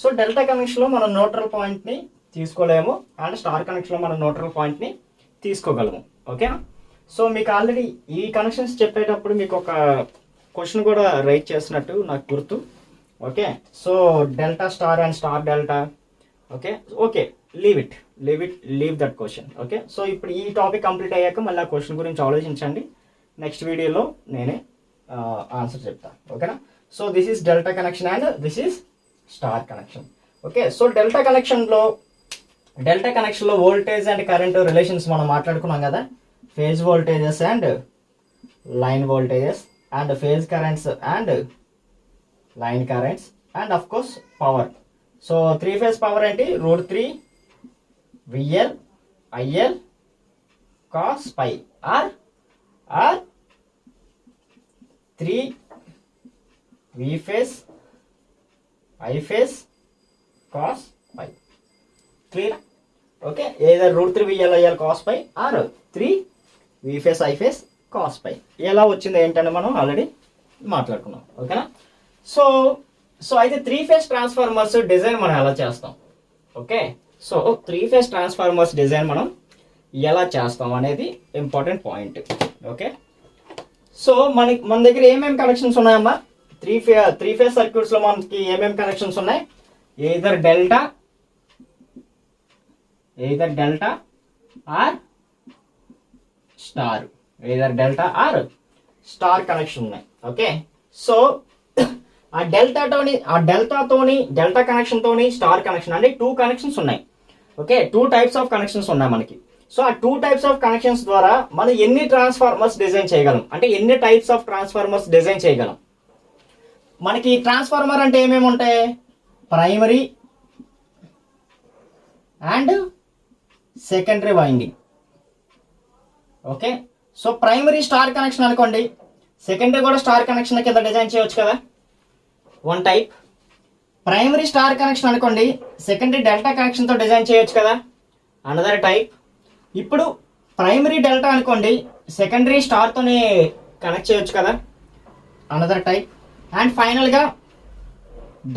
so delta కనెక్షన్లో మనం neutral పాయింట్ని తీసుకోలేము and star కనెక్షన్లో మనం న్యూట్రల్ పాయింట్ని తీసుకోగలము. ఓకే, సో మీకు ఆల్రెడీ ఈ కనెక్షన్స్ చెప్పేటప్పుడు మీకు ఒక క్వశ్చన్ కూడా రైట్ చేసినట్టు నాకు గుర్తు. Okay, so delta star and star delta. Okay okay, leave that question. Okay, so ఇప్పుడు ఈ టాపిక్ కంప్లీట్ అయ్యాక మళ్ళీ ఆ క్వశ్చన్ గురించి ఆలోచించండి. నెక్స్ట్ వీడియోలో నేనే ఆన్సర్ చెప్తాను. ఓకేనా, so this is delta connection and this is star connection. Okay, so delta కనెక్షన్లో వోల్టేజ్ అండ్ కరెంట్ రిలేషన్స్ మనం మాట్లాడుకున్నాం కదా. Phase voltages and line voltages and phase currents and line currents and of course power. So 3 phase power ఏంటి? √3 VL IL cos pi or 3 V phase I phase cos pi. Clear? Okay, either √3 VL IL cos pi or 3 V phase I phase cos pi. ఎలా వచ్చింది ఏంటంటే మనం already మాట్లాడుకున్నాం. ఓకేనా, so అయితే 3 phase transformers design మనం ఎలా చేస్తాం? Okay, so 3 phase transformers design మనం ఎలా చేస్తాం అనేది ఇంపార్టెంట్ పాయింట్. ఓకే, సో మన దగ్గర ఏమేమి కనెక్షన్స్ ఉన్నాయమ్మా? త్రీ ఫేజ్ సర్క్యూట్స్లో మనకి ఏమేమి కనెక్షన్స్ ఉన్నాయి? Either delta or star connection ఉన్నాయి. ఓకే, సో డెల్టా కనెక్షన్ తోని స్టార్ కనెక్షన్ అంటే 2 కనెక్షన్స్ ఉన్నాయి. ఓకే, 2 టైప్స్ ఆఫ్ కనెక్షన్స్ ఉన్నాయి మనకి. సో ఆ 2 టైప్స్ ఆఫ్ కనెక్షన్స్ ద్వారా మనం ఎన్ని ట్రాన్స్ఫార్మర్స్ డిజైన్ చేయగలం అంటే ఎన్ని టైప్స్ ఆఫ్ ట్రాన్స్ఫార్మర్స్ డిజైన్ చేయగలం? మనకి ట్రాన్స్ఫార్మర్ అంటే ఏమేమి ఉంటాయి? Primary and secondary winding. Okay, so primary star connection అనుకోండి, సెకండరీ కూడా స్టార్ కనెక్షన్ కింద డిజైన్ చేయవచ్చు కదా, one type. Primary star connection అనుకోండి, సెకండరీ డెల్టా కనెక్షన్తో డిజైన్ చేయొచ్చు కదా, అనదర్ టైప్. ఇప్పుడు ప్రైమరీ డెల్టా అనుకోండి, సెకండరీ స్టార్తోనే కనెక్ట్ చేయొచ్చు కదా, అనదర్ టైప్. అండ్ ఫైనల్గా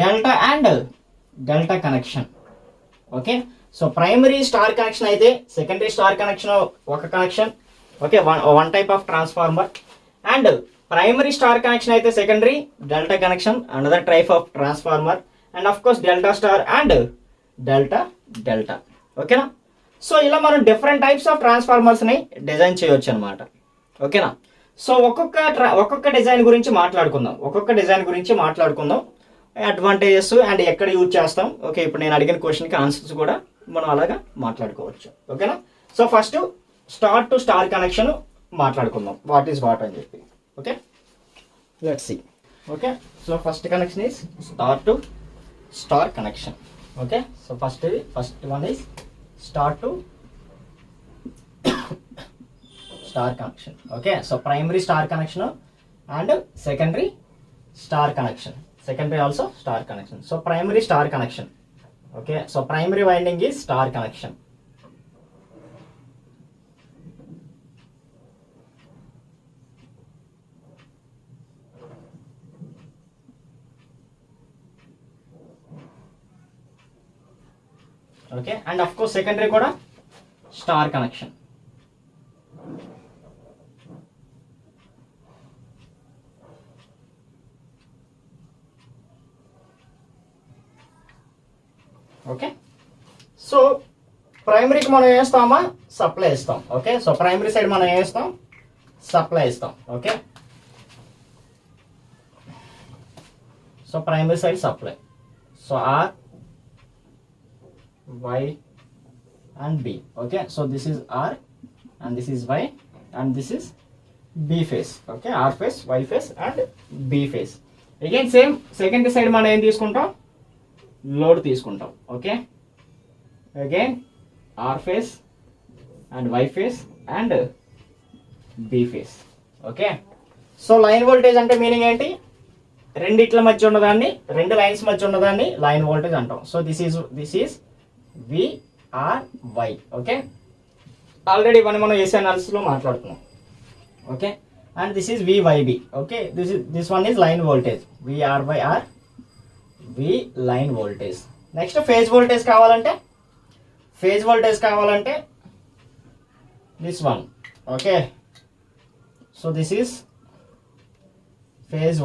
delta and delta connection. Okay, so primary star connection అయితే సెకండరీ స్టార్ కనెక్షన్ ఒక connection. Okay, one type of transformer. And primary star connection అయితే secondary delta connection, another type of transformer. And of course delta star and delta. ఓకేనా, so ఇలా మనం different types of ట్రాన్స్ఫార్మర్స్ని design చేయొచ్చు అనమాట. ఓకేనా, so ఒక్కొక్క design గురించి మాట్లాడుకుందాం. అడ్వాంటేజెస్ అండ్ ఎక్కడ యూజ్ చేస్తాం. ఓకే, ఇప్పుడు నేను అడిగిన క్వశ్చన్కి ఆన్సర్స్ కూడా మనం అలాగా మాట్లాడుకోవచ్చు. ఓకేనా, so first star to star connection మాట్లాడుకుందాం, వాట్ ఈస్ వాట్ అని చెప్పి. Okay, let's see. Okay, so first connection is star to star connection. Okay, so first one is star to star connection. Okay, so primary star connection and secondary star connection, secondary also star connection. So primary star connection. Okay, so primary winding is star connection. Okay, and of course secondary kuda star connection. Okay, so ప్రైమరీకి మనం ఏం ఇస్తామా? Supply ఇస్తాం. Okay, so primary side మనం ఏం ఇస్తాం? Supply ఇస్తాం. Okay, so primary side supply. So R, Y and B. Okay, so this is R and this is Y and this is B phase. Okay, R phase, Y phase and B phase. Again same secondary side మనం ఏం తీసుకుంటాం? Load తీసుకుంటాం. Okay, again R phase and Y phase and B phase. Okay, so line voltage అంటే meaning ఏంటి? రెండిట్ల మధ్య ఉన్నదాన్ని, రెండు లైన్స్ మధ్య ఉన్నదాన్ని లైన్ వోల్టేజ్ అంటాం. So this is VRY. Okay, already మనం ఏసీ అనాలిసిస్లో మాట్లాడుతున్నాం. Okay, and this is VYB. Okay, this one is line voltage. VRY or V line voltage. Next phase voltage కావాలంటే this one. Okay, so this is phase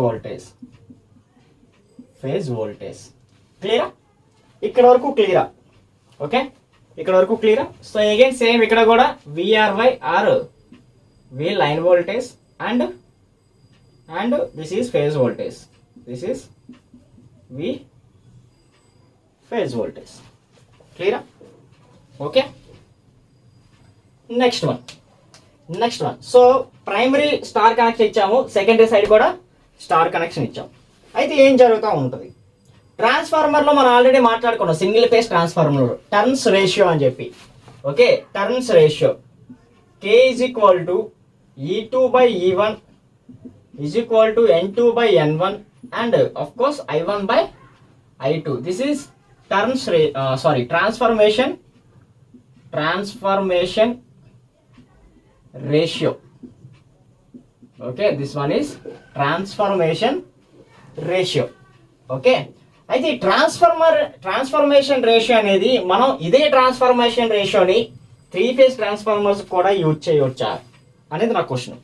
voltage. క్లియరా? ఇక్కడ వరకు క్లియరా? Okay, ఇక్కడ వరకు క్లియరా? సో అగైన్ సేమ్ ఇక్కడ కూడా VRY or V line voltage and this is phase voltage. This is V phase voltage. క్లియరా? Okay, next one. So primary star connection ఇచ్చాము, సెకండరీ సైడ్ కూడా స్టార్ కనెక్షన్ ఇచ్చాము. అయితే ఏం జరుగుతూ ఉంటుంది? ట్రాన్స్ఫార్మర్లో మనం ఆల్రెడీ మాట్లాడుకున్నాం, single phase transformer turns ratio అని చెప్పి. Okay, turns ratio K is equal to E2/E1 is equal to N2/N1 and of course I1/I2. This is transformation ratio. Okay, this one is transformation ratio. Okay, అయితే transformation ratio అనేది మనం ఇదే transformation రేషియోని 3 phase transformers కూడా use చేయవచ్చా అనేది నా question.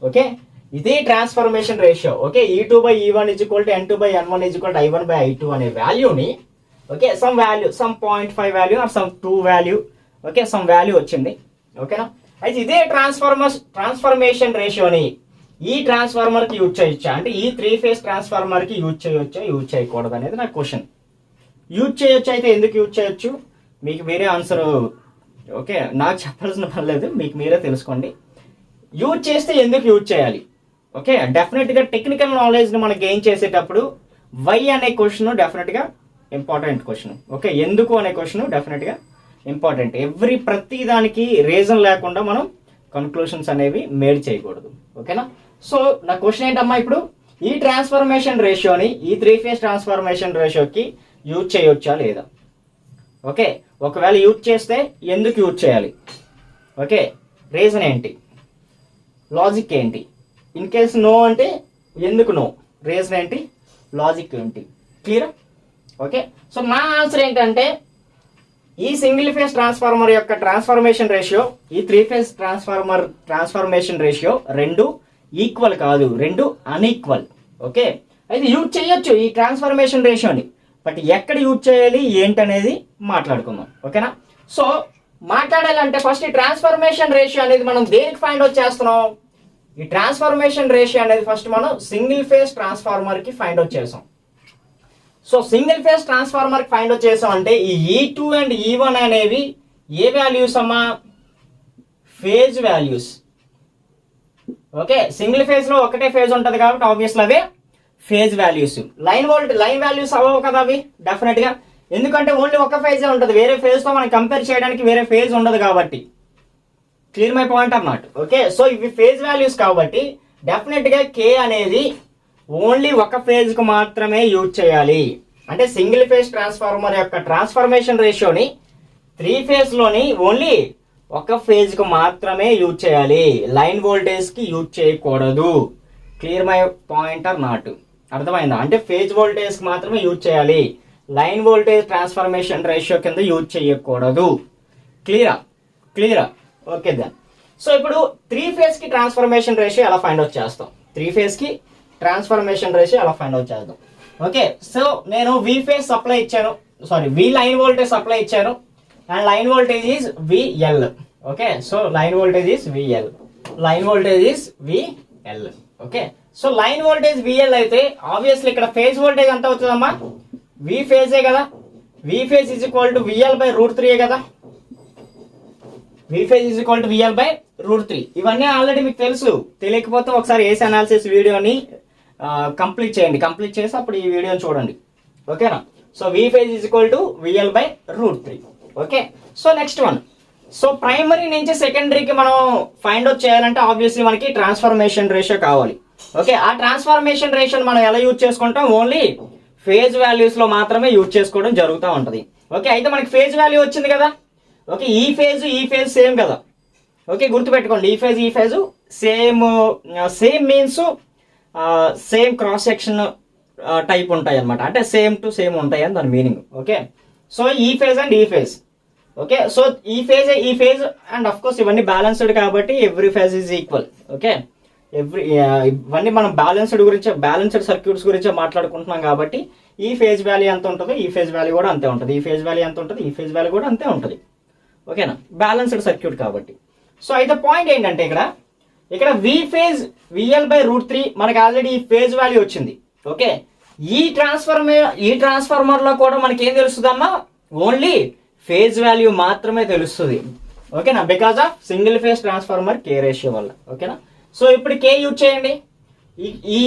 Okay, ఇదే transformation ratio. Okay, E2/E1 is equal to N2/N1 is equal to I1/I2 అనే వాల్యూని, okay, some 0.5 value or some 2 value, okay, some value వచ్చింది. ఓకేనా? అయితే ఇదే ట్రాన్స్ఫర్మేషన్ రేషియోని ఈ ట్రాన్స్ఫార్మర్కి యూజ్ చేయొచ్చా అంటే ఈ 3 ఫేజ్ ట్రాన్స్ఫార్మర్కి యూజ్ చేయొచ్చా, యూజ్ చేయకూడదు అనేది నా క్వశ్చన్. యూజ్ చేయొచ్చు, అయితే ఎందుకు యూజ్ చేయొచ్చు? మీకు వేరే ఆన్సర్, ఓకే, నాకు చెప్పాల్సిన పని లేదు, మీకు మీరే తెలుసుకోండి. యూజ్ చేస్తే ఎందుకు యూజ్ చేయాలి? ఓకే, డెఫినెట్గా టెక్నికల్ నాలెడ్జ్ని మనం గెయిన్ చేసేటప్పుడు వై అనే క్వశ్చన్ డెఫినెట్గా ఇంపార్టెంట్ క్వశ్చన్. ఓకే, ఎందుకు అనే క్వశ్చన్ డెఫినెట్గా ఇంపార్టెంట్. ప్రతి దానికి రీజన్ లేకుండా మనం కన్క్లూషన్స్ అనేవి మేడ్ చేయకూడదు. ఓకేనా? సో నా క్వశ్చన్ ఏంటమ్మా, ఇప్పుడు ఈ ట్రాన్స్ఫర్మేషన్ రేషియోని ఈ 3 ఫేజ్ ట్రాన్స్ఫర్మేషన్ రేషియోకి యూజ్ చేయొచ్చా లేదా? ఓకే, ఒకవేళ యూజ్ చేస్తే ఎందుకు యూజ్ చేయాలి? ఓకే, రీజన్ ఏంటి, లాజిక్ ఏంటి? ఇన్ కేస్ నో అంటే ఎందుకు నో, రీజన్ ఏంటి, లాజిక్ ఏంటి? క్లియర్? ఓకే, సో నా ఆన్సర్ ఏంటంటే ఈ సింగిల్ ఫేజ్ ట్రాన్స్ఫార్మర్ యొక్క ట్రాన్స్ఫర్మేషన్ రేషియో, ఈ 3 ఫేజ్ ట్రాన్స్ఫర్మేషన్ రేషియో రెండు ఈక్వల్ కాదు, రెండు అన్ఈక్వల్. ఓకే, అయితే యూజ్ చేయొచ్చు ఈ ట్రాన్స్ఫర్మేషన్ రేషియోని, బట్ ఎక్కడ యూజ్ చేయాలి ఏంటనేది మాట్లాడుకుందాం. ఓకేనా? సో మాట్లాడాలంటే ఫస్ట్ ఈ ట్రాన్స్ఫర్మేషన్ రేషియో అనేది మనం దేనికి ఫైండ్ అవుట్ చేస్తున్నాం? ఈ ట్రాన్స్ఫర్మేషన్ రేషియో అనేది ఫస్ట్ మనం సింగిల్ ఫేజ్ ట్రాన్స్ఫార్మర్కి ఫైండ్ అవుట్ చేసాం. సో సింగిల్ ఫేజ్ ట్రాన్స్ఫార్మర్కి ఫైండ్ అవుట్ చేసాం అంటే ఈ E2 అండ్ E1 అనేవి ఏ వాల్యూస్ అమ్మా? Phase values. ఓకే, సింగిల్ ఫేజ్లో ఒకటే ఫేజ్ ఉంటుంది కాబట్టి ఆబ్వియస్లీ అవే ఫేజ్ వాల్యూస్. లైన్ వాల్యూస్ అవ్వవు కదా అవి డెఫినెట్గా, ఎందుకంటే ఓన్లీ ఒక ఫేజే ఉంటుంది, వేరే ఫేజ్తో మనం కంపేర్ చేయడానికి వేరే ఫేజ్ ఉండదు కాబట్టి. Clear my point or not? Okay, so ఇవి ఫేజ్ వాల్యూస్ కాబట్టి డెఫినెట్గా K అనేది ఓన్లీ ఒక ఫేజ్కు మాత్రమే యూజ్ చేయాలి. అంటే సింగిల్ ఫేజ్ ట్రాన్స్ఫార్మర్ యొక్క ట్రాన్స్ఫర్మేషన్ రేషియోని 3 ఫేజ్లోని ఓన్లీ ఒక ఫేజ్కు మాత్రమే యూజ్ చేయాలి, లైన్ వోల్టేజ్కి యూజ్ చేయకూడదు. Clear my point or not? అర్థమైందా? అంటే ఫేజ్ వోల్టేజ్కి మాత్రమే యూజ్ చేయాలి, లైన్ వోల్టేజ్ ట్రాన్స్ఫర్మేషన్ రేషియో కింద యూజ్ చేయకూడదు. క్లియరా? Okay then. సో ఇప్పుడు 3 ఫేజ్కి ట్రాన్స్ఫర్మేషన్ రేషియో ఎలా ఫైండ్ అవుట్ చేస్తాం? 3 ఫేజ్కి ట్రాన్స్ఫర్మేషన్ రేషియో ఎలా ఫైండ్ అవుట్ చేద్దాం? ఓకే, సో నేను V ఫేజ్ సప్లై ఇచ్చాను, V లైన్ వోల్టేజ్ సప్లై ఇచ్చాను and line voltage is VL. Okay, so line voltage is VL. Okay, so line voltage VL అయితే obviously ఇక్కడ phase voltage ఎంత అవుతుందమ్మా? V ఫేజే కదా, V phase is equal to VL/√3 కదా, V phase is equal to VL/√3. ఇవన్నీ already మీకు తెలుసు, తెలియకపోతే ఒకసారి ఏసీ అనాలిసిస్ వీడియోని కంప్లీట్ చేసి అప్పుడు ఈ వీడియోని చూడండి. ఓకేనా? So V phase is equal to VL/√3. Okay, so next one. So primary నుంచి సెకండరీకి మనం ఫైండ్ అవుట్ చేయాలంటే ఆబ్వియస్లీ మనకి ట్రాన్స్ఫర్మేషన్ రేషియో కావాలి. ఓకే, ఆ ట్రాన్స్ఫర్మేషన్ రేషియోని మనం ఎలా యూజ్ చేసుకుంటాం, ఓన్లీ ఫేజ్ వాల్యూస్లో మాత్రమే యూజ్ చేసుకోవడం జరుగుతూ ఉంటుంది. ఓకే, అయితే మనకి ఫేజ్ వాల్యూ వచ్చింది కదా. ఓకే, ఈ ఫేజ్ సేమ్ కదా. ఓకే, గుర్తుపెట్టుకోండి, ఈ phase same means same cross section type ఉంటాయి అనమాట. అంటే సేమ్ టు సేమ్ ఉంటాయి అని దాని మీనింగ్. ఓకే, సో ఈ ఫేజ్ అండ్ ఈ ఫేజ్. ఓకే, సో ఈ ఫేజ్ అండ్ అఫ్ కోర్స్ ఇవన్నీ బ్యాలెన్స్డ్ కాబట్టి every phase is equal. Okay, ఇవన్నీ మనం బ్యాలెన్స్డ్ సర్క్యూట్స్ గురించి మాట్లాడుకుంటున్నాం కాబట్టి ఈ ఫేజ్ వాల్యూ ఎంత ఉంటుందో ఈ ఫేజ్ వాల్యూ కూడా అంతే ఉంటుంది, ఈ ఫేజ్ వాల్యూ ఎంత ఉంటుంది ఈ ఫేజ్ వాల్యూ కూడా అంతే ఉంటుంది. ఓకేనా, బ్యాలెన్స్డ్ సర్క్యూట్ కాబట్టి. సో అయితే పాయింట్ ఏంటంటే ఇక్కడ వి ఫేజ్ VL/√3 మనకి ఆల్రెడీ ఈ ఫేజ్ వాల్యూ వచ్చింది. ఓకే, ఈ ట్రాన్స్ఫార్మర్లో కూడా మనకి ఏం తెలుస్తుందమ్మా, ఓన్లీ ఫేజ్ వాల్యూ మాత్రమే తెలుస్తుంది. ఓకేనా, because of single phase transformer K ratio వల్ల. ఓకేనా, సో ఇప్పుడు కే యూజ్ చేయండి, ఈ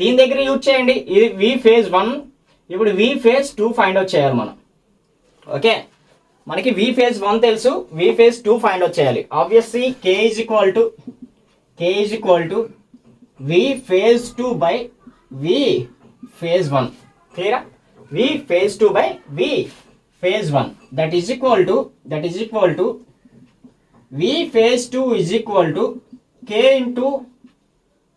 దీని దగ్గర యూజ్ చేయండి. ఇది వి ఫేజ్ 1, ఇప్పుడు వి ఫేజ్ 2 ఫైండ్ అవుట్ చేయాలి మనం. ఓకే, మనకి వి ఫేజ్ 1 తెలుసు, వి ఫేజ్ 2 ఫైండ్ అవుట్ చేయాలి. Obviously K is equal to V phase 2 by V phase 1. క్లియరా, V phase 2 by V phase 1 that is equal to V phase 2 is equal to K into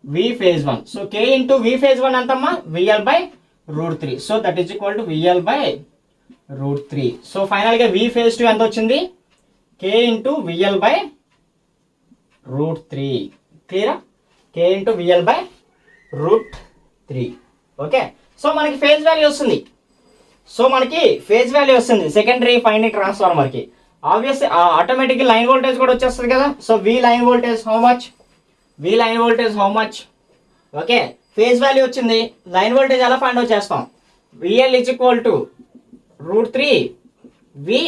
V phase 1. So K into V phase 1 antama VL/√3. So that is equal to VL/√3. So final ga V phase 2 anta ochindi, K into VL/√3. Clear? K into VL/√3. Okay, so manaki phase value వస్తుంది secondary finding transformer కి. Obviously ఆటోమేటిక్గా line voltage కూడా వచ్చేస్తుంది కదా. So V line voltage how much. Okay, phase value వచ్చింది, line voltage ఎలా find out చేస్తాం, VL is equal to √3 V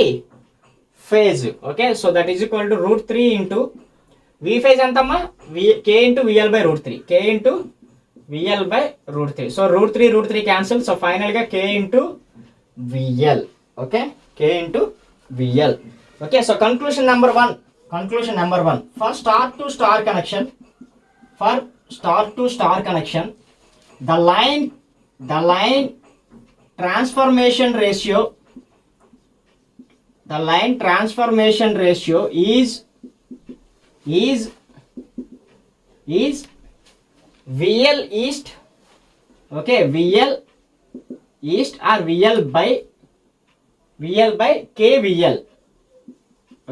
phase. Okay, so that is equal to √3 into V phase ఎంతమ్మా, K into VL/√3. So √3 cancel. So ఫైనల్గా K into VL. Okay, K into VL. Okay, so conclusion number one. For star to star connection, the line transformation ratio is VL east. Okay, VL east or VL by KVL.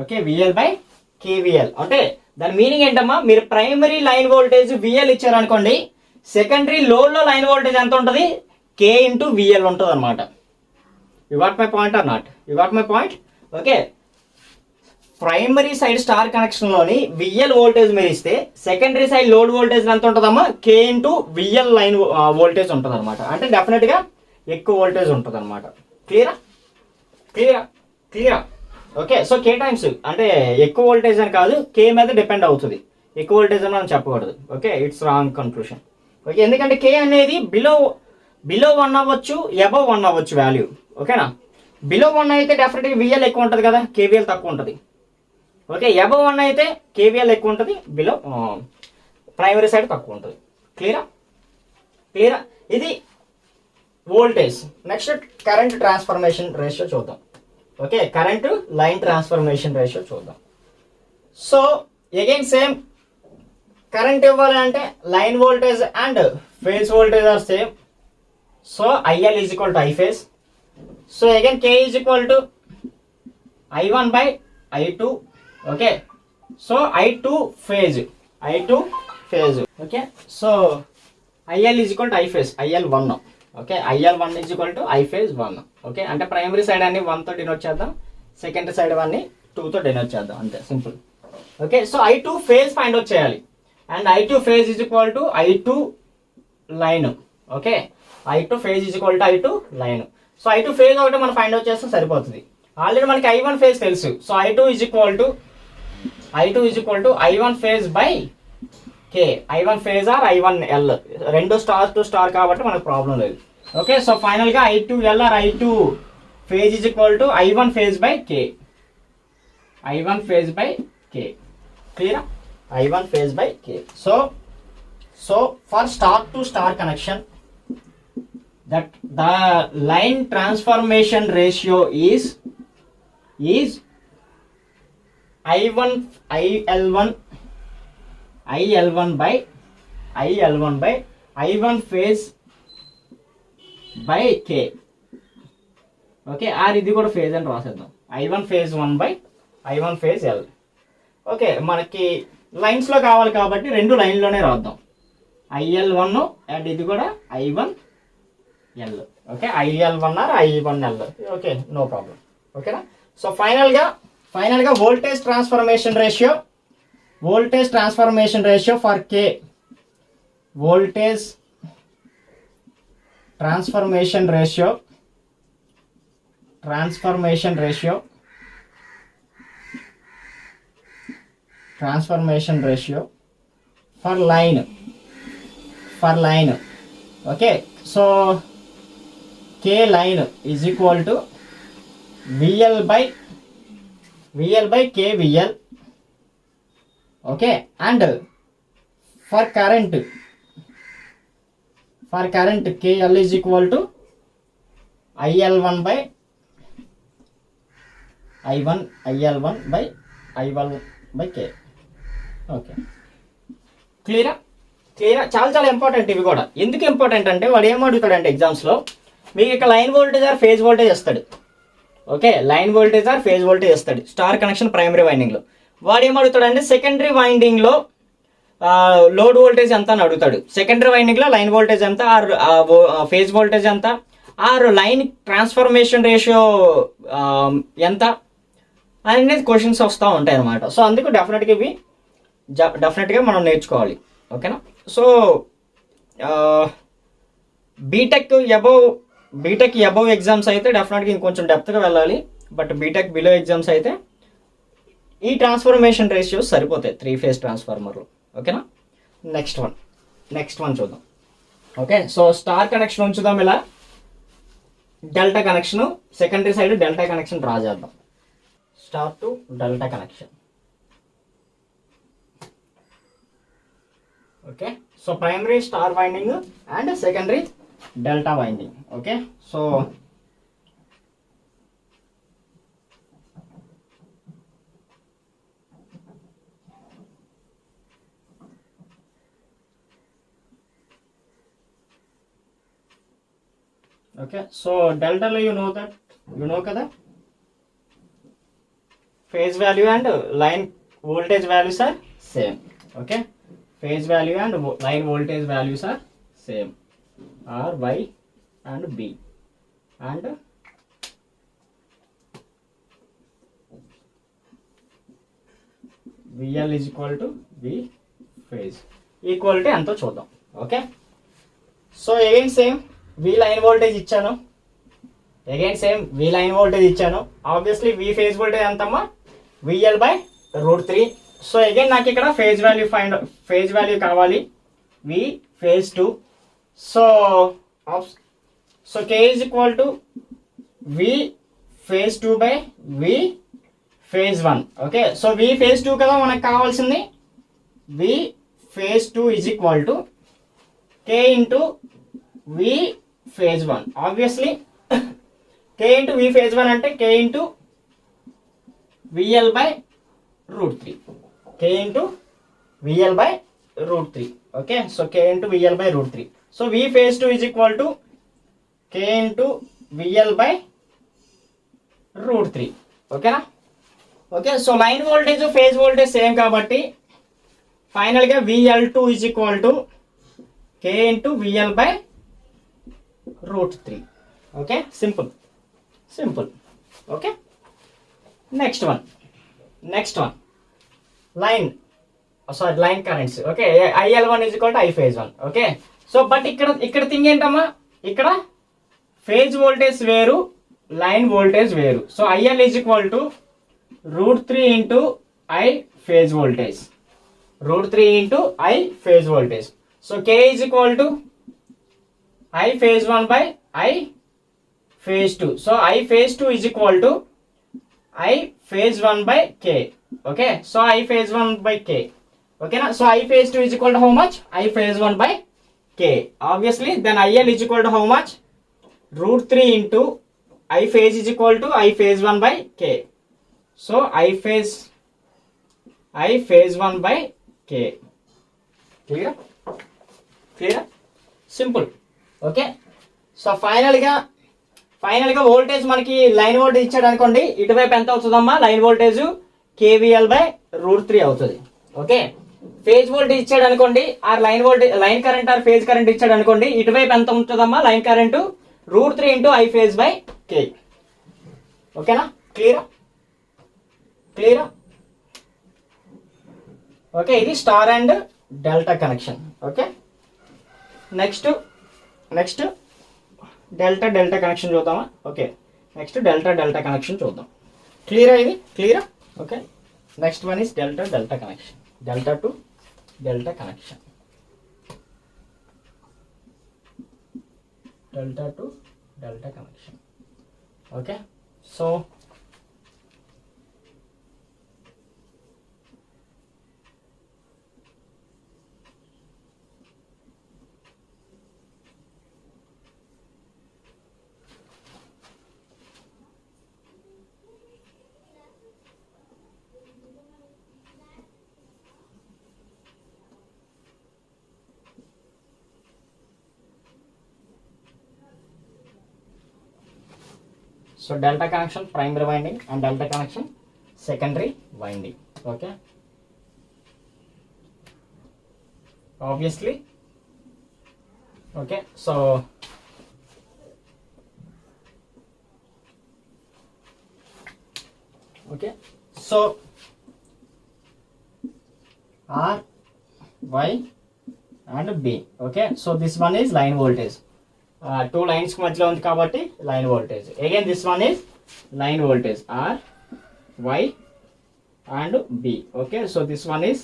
Okay, VL/KVL. అంటే దాని meaning ఏంటమ్మా, మీరు primary line voltage VL ఇచ్చారనుకోండి, secondary లోడ్లో line voltage ఎంత ఉంటుంది, K into VL ఉంటుంది అనమాట. You got my point or not? You got my point? Okay, primary side star కనెక్షన్లోని VL వోల్టేజ్ మీరు ఇస్తే సెకండరీ సైడ్ లోడ్ వోల్టేజ్ ఎంత ఉంటుందమ్మా, K into VL line voltage ఉంటుంది అనమాట. అంటే డెఫినెట్గా ఎక్కువ వోల్టేజ్ ఉంటుంది అనమాట. క్లియరా? ఓకే, సో K టైమ్స్ అంటే ఎక్కువ వోల్టేజ్ అని కాదు, K మీద డిపెండ్ అవుతుంది, ఎక్కువ వోల్టేజ్ అని మనం చెప్పకూడదు. Okay, it's wrong conclusion. Okay, ఎందుకంటే K అనేది బిలో 1 అవ్వచ్చు, అబవ్ 1 అవ్వచ్చు వాల్యూ. ఓకేనా, బిలో 1 అయితే డెఫినెట్గా VL ఎక్కువ ఉంటుంది కదా, KVL తక్కువ ఉంటుంది. ఓకే, అబవ్ 1 అయితే KVL ఎక్కువ ఉంటుంది, బిలో ప్రైమరీ సైడ్ తక్కువ ఉంటుంది. క్లియరా? ఇది voltage. Next current transformation ratio చూద్దాం. Okay, current line transformation ratio చూద్దాం. సో అగైన్ సేమ్, కరెంట్ ఇవ్వాలి అంటే line voltage and phase voltage are same. So IL is equal to I phase. So again K is equal to I1/I2. Okay, so I2 phase. Okay, so IL is equal to I phase, IL1. Okay, IL1 is equal to I phase 1. Okay, అంటే primary side అన్ని 1తో denote చేద్దాం, secondary side అన్ని 2తో denote చేద్దాం, అంతే, simple. Okay, so I2 phase find out చేయాలి, and I2 phase is equal to I2 line. Okay, I2 phase is equal to I2 line. So I2 phase ఒకటి మనం find out చేస్తే సరిపోతుంది. Already మనకి I1 ఫేజ్ తెలుసు. So I2 is equal to I1 phase by K. I1 phase or I1L, రెండు star to star కాబట్టి మనకు problem లేదు. ఓకే, సో ఫైనల్గా I2L or I2 phase is equal to I1 phase by K. క్లియరా? I1 phase by K. So for star to star connection, that the line transformation ratio is I1 IL1 by I1 phase by K. Okay, or ఇది కూడా phase అని రాసేద్దాం. I1 phase 1 by I1 phase L. ఓకే, మనకి లైన్స్లో కావాలి కాబట్టి రెండు లైన్లోనే రాద్దాం. IL1 అండ్ ఇది కూడా I1L. Okay, IL1 or I1L. Okay, no problem. ఓకేనా? సో ఫైనల్గా voltage transformation ratio for K. Voltage transformation ratio for line. Okay, so K line is equal to VL by KVL. Okay, and for current KL is equal to IL1 by I1 by I1 by K. Okay, క్లియరా? చాలా important ఇవి కూడా. ఎందుకు important అంటే వాడు ఏం అడుగుతాడంటే ఎగ్జామ్స్లో మీకు ఇక్కడ line voltage or phase voltage ఇస్తాడు. Okay, line voltage or phase voltage ఇస్తాడు స్టార్ కనెక్షన్ ప్రైమరీ వైండింగ్లో. వాడు ఏం అడుగుతాడంటే సెకండరీ వైండింగ్లో లోడ్ వోల్టేజ్ ఎంత అని అడుగుతాడు. సెకండరీ వైండింగ్లో లైన్ వోల్టేజ్ ఎంత, ఆర్ ఫేజ్ వోల్టేజ్ ఎంత, ఆర్ లైన్ ట్రాన్స్ఫర్మేషన్ రేషియో ఎంత అనేది క్వశ్చన్స్ వస్తూ ఉంటాయి అన్నమాట. సో అందుకు డెఫినెట్గా మనం నేర్చుకోవాలి. ఓకేనా? సో బీటెక్ అబవ్ ఎగ్జామ్స్ అయితే డెఫినెట్గా ఇంకొంచెం డెప్త్గా వెళ్ళాలి. బట్ బీటెక్ బిలో ఎగ్జామ్స్ అయితే ఈ ట్రాన్స్ఫర్మేషన్ రేషియోస్ సరిపోతాయి 3 phase ట్రాన్స్ఫార్మర్లు. ఓకేనా? నెక్స్ట్ వన్ చూద్దాం. ఓకే, సో స్టార్ కనెక్షన్ ఉంచుదాం. ఇలా delta connection, secondary side delta connection draw చేద్దాం. Star to delta connection. Okay, so primary star winding and secondary delta winding. Okay, so డెల్టాలో you know కదా, phase value and line voltage values are same. Okay, phase value and line voltage values are same, R, Y and B, and VL is equal to V phase. Equality ఎంతో చూద్దాం. Okay, so again same V line voltage ఇచ్చాను. Obviously V phase voltage ఎంతమ్మా, VL by √3. So again నాకు ఇక్కడ phase value కావాలి, V phase 2. So K is equal to V phase 2 by V phase 1. Okay, so V phase 2 కదా మనకు కావాల్సింది. V phase 2 is equal to K into V phase 1. Obviously K into V phase 1 అంటే K into VL by √3. K into VL by √3. Okay, so K into VL by √3. So V phase 2 is equal to K into VL by √3. Okay na? Okay, so line voltage phase voltage same kabatti final ga VL2 is equal to K into VL by √3. Okay, simple. Okay, next one line currents. Okay, IL1 is equal to I phase 1. Okay, so but ikkada thing entama, ikkada phase voltage veru, line voltage veru. So IL is equal to √3 into I phase voltage. So K is equal to I phase 1 by I phase 2. So I phase 2 is equal to I phase 1 by K. Okay, so I phase 1 by K. ఓకేనా. So I phase 2 is equal to how much? I phase 1 by K. Obviously then IL is equal to how much? Root 3 into I phase is equal to I phase 1 by K. So I phase 1 by K. Clear? Simple. Okay. So ఫైనల్గా voltage మనకి line voltage ఇచ్చాడు అనుకోండి, ఇటువైపు ఎంత అవుతుందమ్మా? Line voltage KVL by √3 అవుతుంది. Okay. Phase voltage ఇచ్చాడు అనుకోండి, or line current or phase current ఇచ్చాడు అనుకోండి, ఇటువైపు ఎంత ఉంటుందమ్మా? Line current √3 into I phase by K. ఓకేనా? క్లియరా? ఓకే, ఇది star and delta connection. Okay, next delta connection చూద్దామా? ఓకే, నెక్స్ట్ డెల్టా కనెక్షన్ చూద్దాం. క్లియరా? Okay, next one is delta connection. Delta to delta connection. Okay, so delta connection primary winding and delta connection secondary winding. Okay, obviously. Okay, so R, Y and B. Okay, so this one is line voltage. Two lines మధ్యలో ఉంది కాబట్టి line voltage. Again this one is line voltage R, Y and B. Okay, so this one is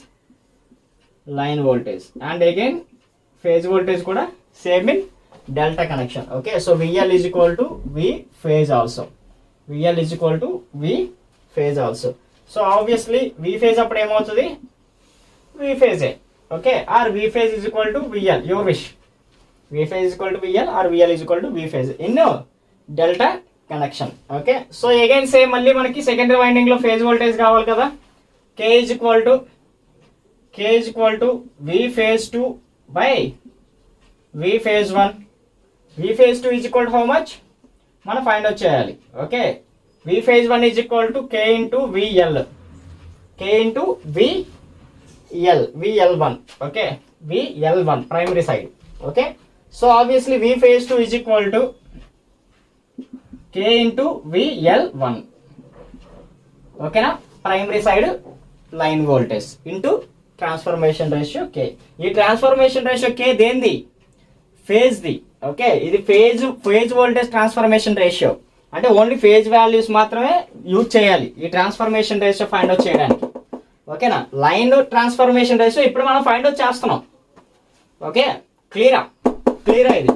line voltage and again phase voltage కూడా same in delta connection. Okay, so VL is equal to V phase also. So obviously V phase అప్పుడు ఏమవుతుంది? V phase. Okay, or V phase is equal to VL, your wish. V phase is equal to VL or VL is equal to V phase in delta connection. Okay, so again same మళ్ళీ మనకి secondary winding లో phase voltage కావాలి కదా. K is equal to V phase 2 by V phase 1. V phase 2 is equal to how much? మనం find out చేయాలి. Okay, V phase 1 is equal to K into VL1. Okay, VL1 primary side. Okay, so obviously V phase 2 is equal to K into VL1. Okay na, primary side line voltage into transformation ratio K. ఈ transformation ratio K దేంది? Phase ది. Okay, ఇది phase voltage transformation ratio. అంటే only phase values మాత్రమే use చేయాలి ఈ transformation ratio find out చేయడానికి. ఓకేనా, లైన్ ట్రాన్స్ఫర్మేషన్ రేషియో ఇప్పుడు మనం ఫైండ్ అవుట్ చేస్తున్నాం. ఓకే, క్లియరా ఇది.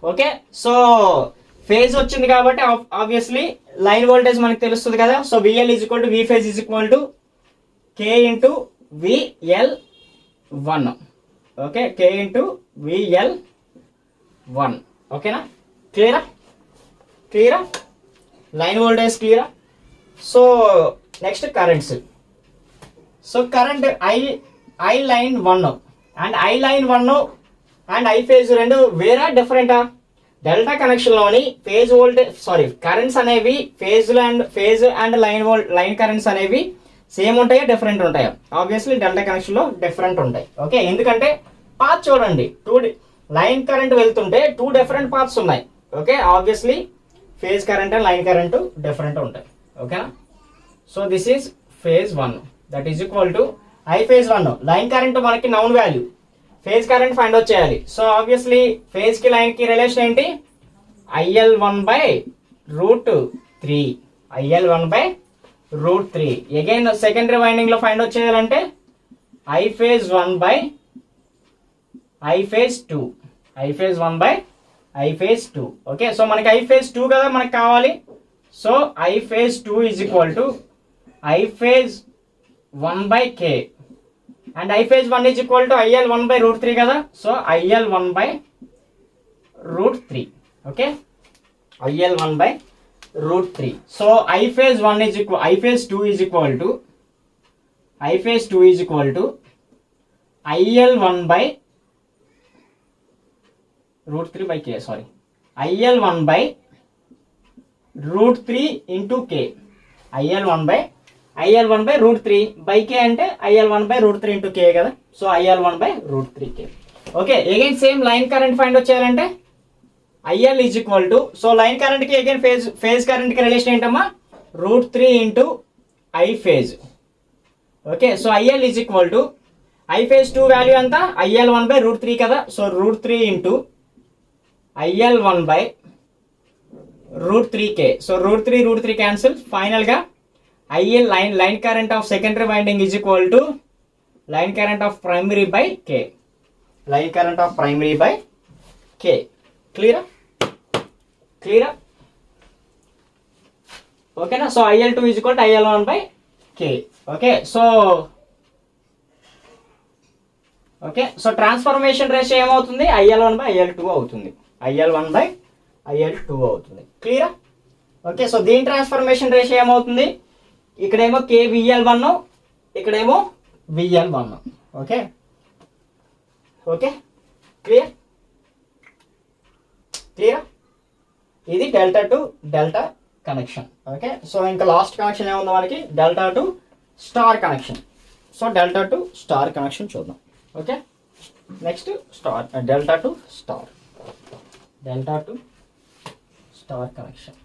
ఓకే, సో ఫేజ్ వచ్చింది కాబట్టి ఆబ్వియస్లీ లైన్ వోల్టేజ్ మనకు తెలుస్తుంది కదా. So VL is equal to V phase is equal to K into VL1. Okay, K into VL1. ఓకేనా, క్లియరా లైన్ వోల్టేజ్ క్లియరా. So next currents. So current I line 1 and I line 1 and I phase 2 వేరే డిఫరెంటా? Delta connection లోని phase voltage currents అనేవి phase and line currents అనేవి same ఉంటాయా different ఉంటాయా? ఆబ్వియస్లీ డెల్టా కనెక్షన్ లో డిఫరెంట్ ఉంటాయి. ఓకే, ఎందుకంటే పాత్ చూడండి, లైన్ కరెంట్ వెళ్తుంటే 2 డిఫరెంట్ పాత్స్ ఉన్నాయి. Okay, obviously phase current and line current different ఉంటాయి. ఓకేనా, so this is phase 1 that is equal to I phase 1. Line current మనకి known value, phase current find out చేయాలి. So obviously phase కి line కి relation ఏంటి? IL1 by √3. IL1 by √3. Again secondary winding లో find out చేయాలంటే I phase 1 by I phase 2. I phase 1 by I phase 2. Okay, so మనకి I phase 2 కదా మనకి కావాలి. So I phase 2 is equal to I phase 1 by K. And I phase 1 is equal to IL 1/√3 కదా. So IL 1/√3. Okay, IL 1/√3. So I phase 1 is equal I phase 2 is equal to IL 1/√3/K. Sorry, IL 1/√3 into K. IL 1/√3/K అంటే IL 1/√3 into K కదా. So IL 1/√3K. Okay, again same line current find out చేయాలంటే IL is equal to, so line కరెంట్కి again phase కరెంట్కి relation ఏంటమ్మా, √3 into I phase. Okay, so IL is equal to I phase 2 value ఎంత, IL 1/√3 కదా. So √3 into IL 1/√3K. So √3 cancel. ఫైనల్గా IL line current of secondary winding is equal to line current of primary by K. Line current of primary by K. క్లియరా? ఓకేనా? So IL2 is equal to IL 1/K. Okay, so transformation ratio ఏమవుతుంది, IL 1/IL2 అవుతుంది. IL 1/IL2 అవుతుంది. క్లియరా? Okay, so దీని transformation ratio ఏమవుతుంది, ఇక్కడేమో KVL1, ఇక్కడేమో VL1. ఓకే, క్లియరా? ఇది delta to delta connection. Okay, so ఇంకా లాస్ట్ కనెక్షన్ ఏముంది మనకి, delta to star connection. So delta to star connection చూద్దాం. Okay, next delta to star connection.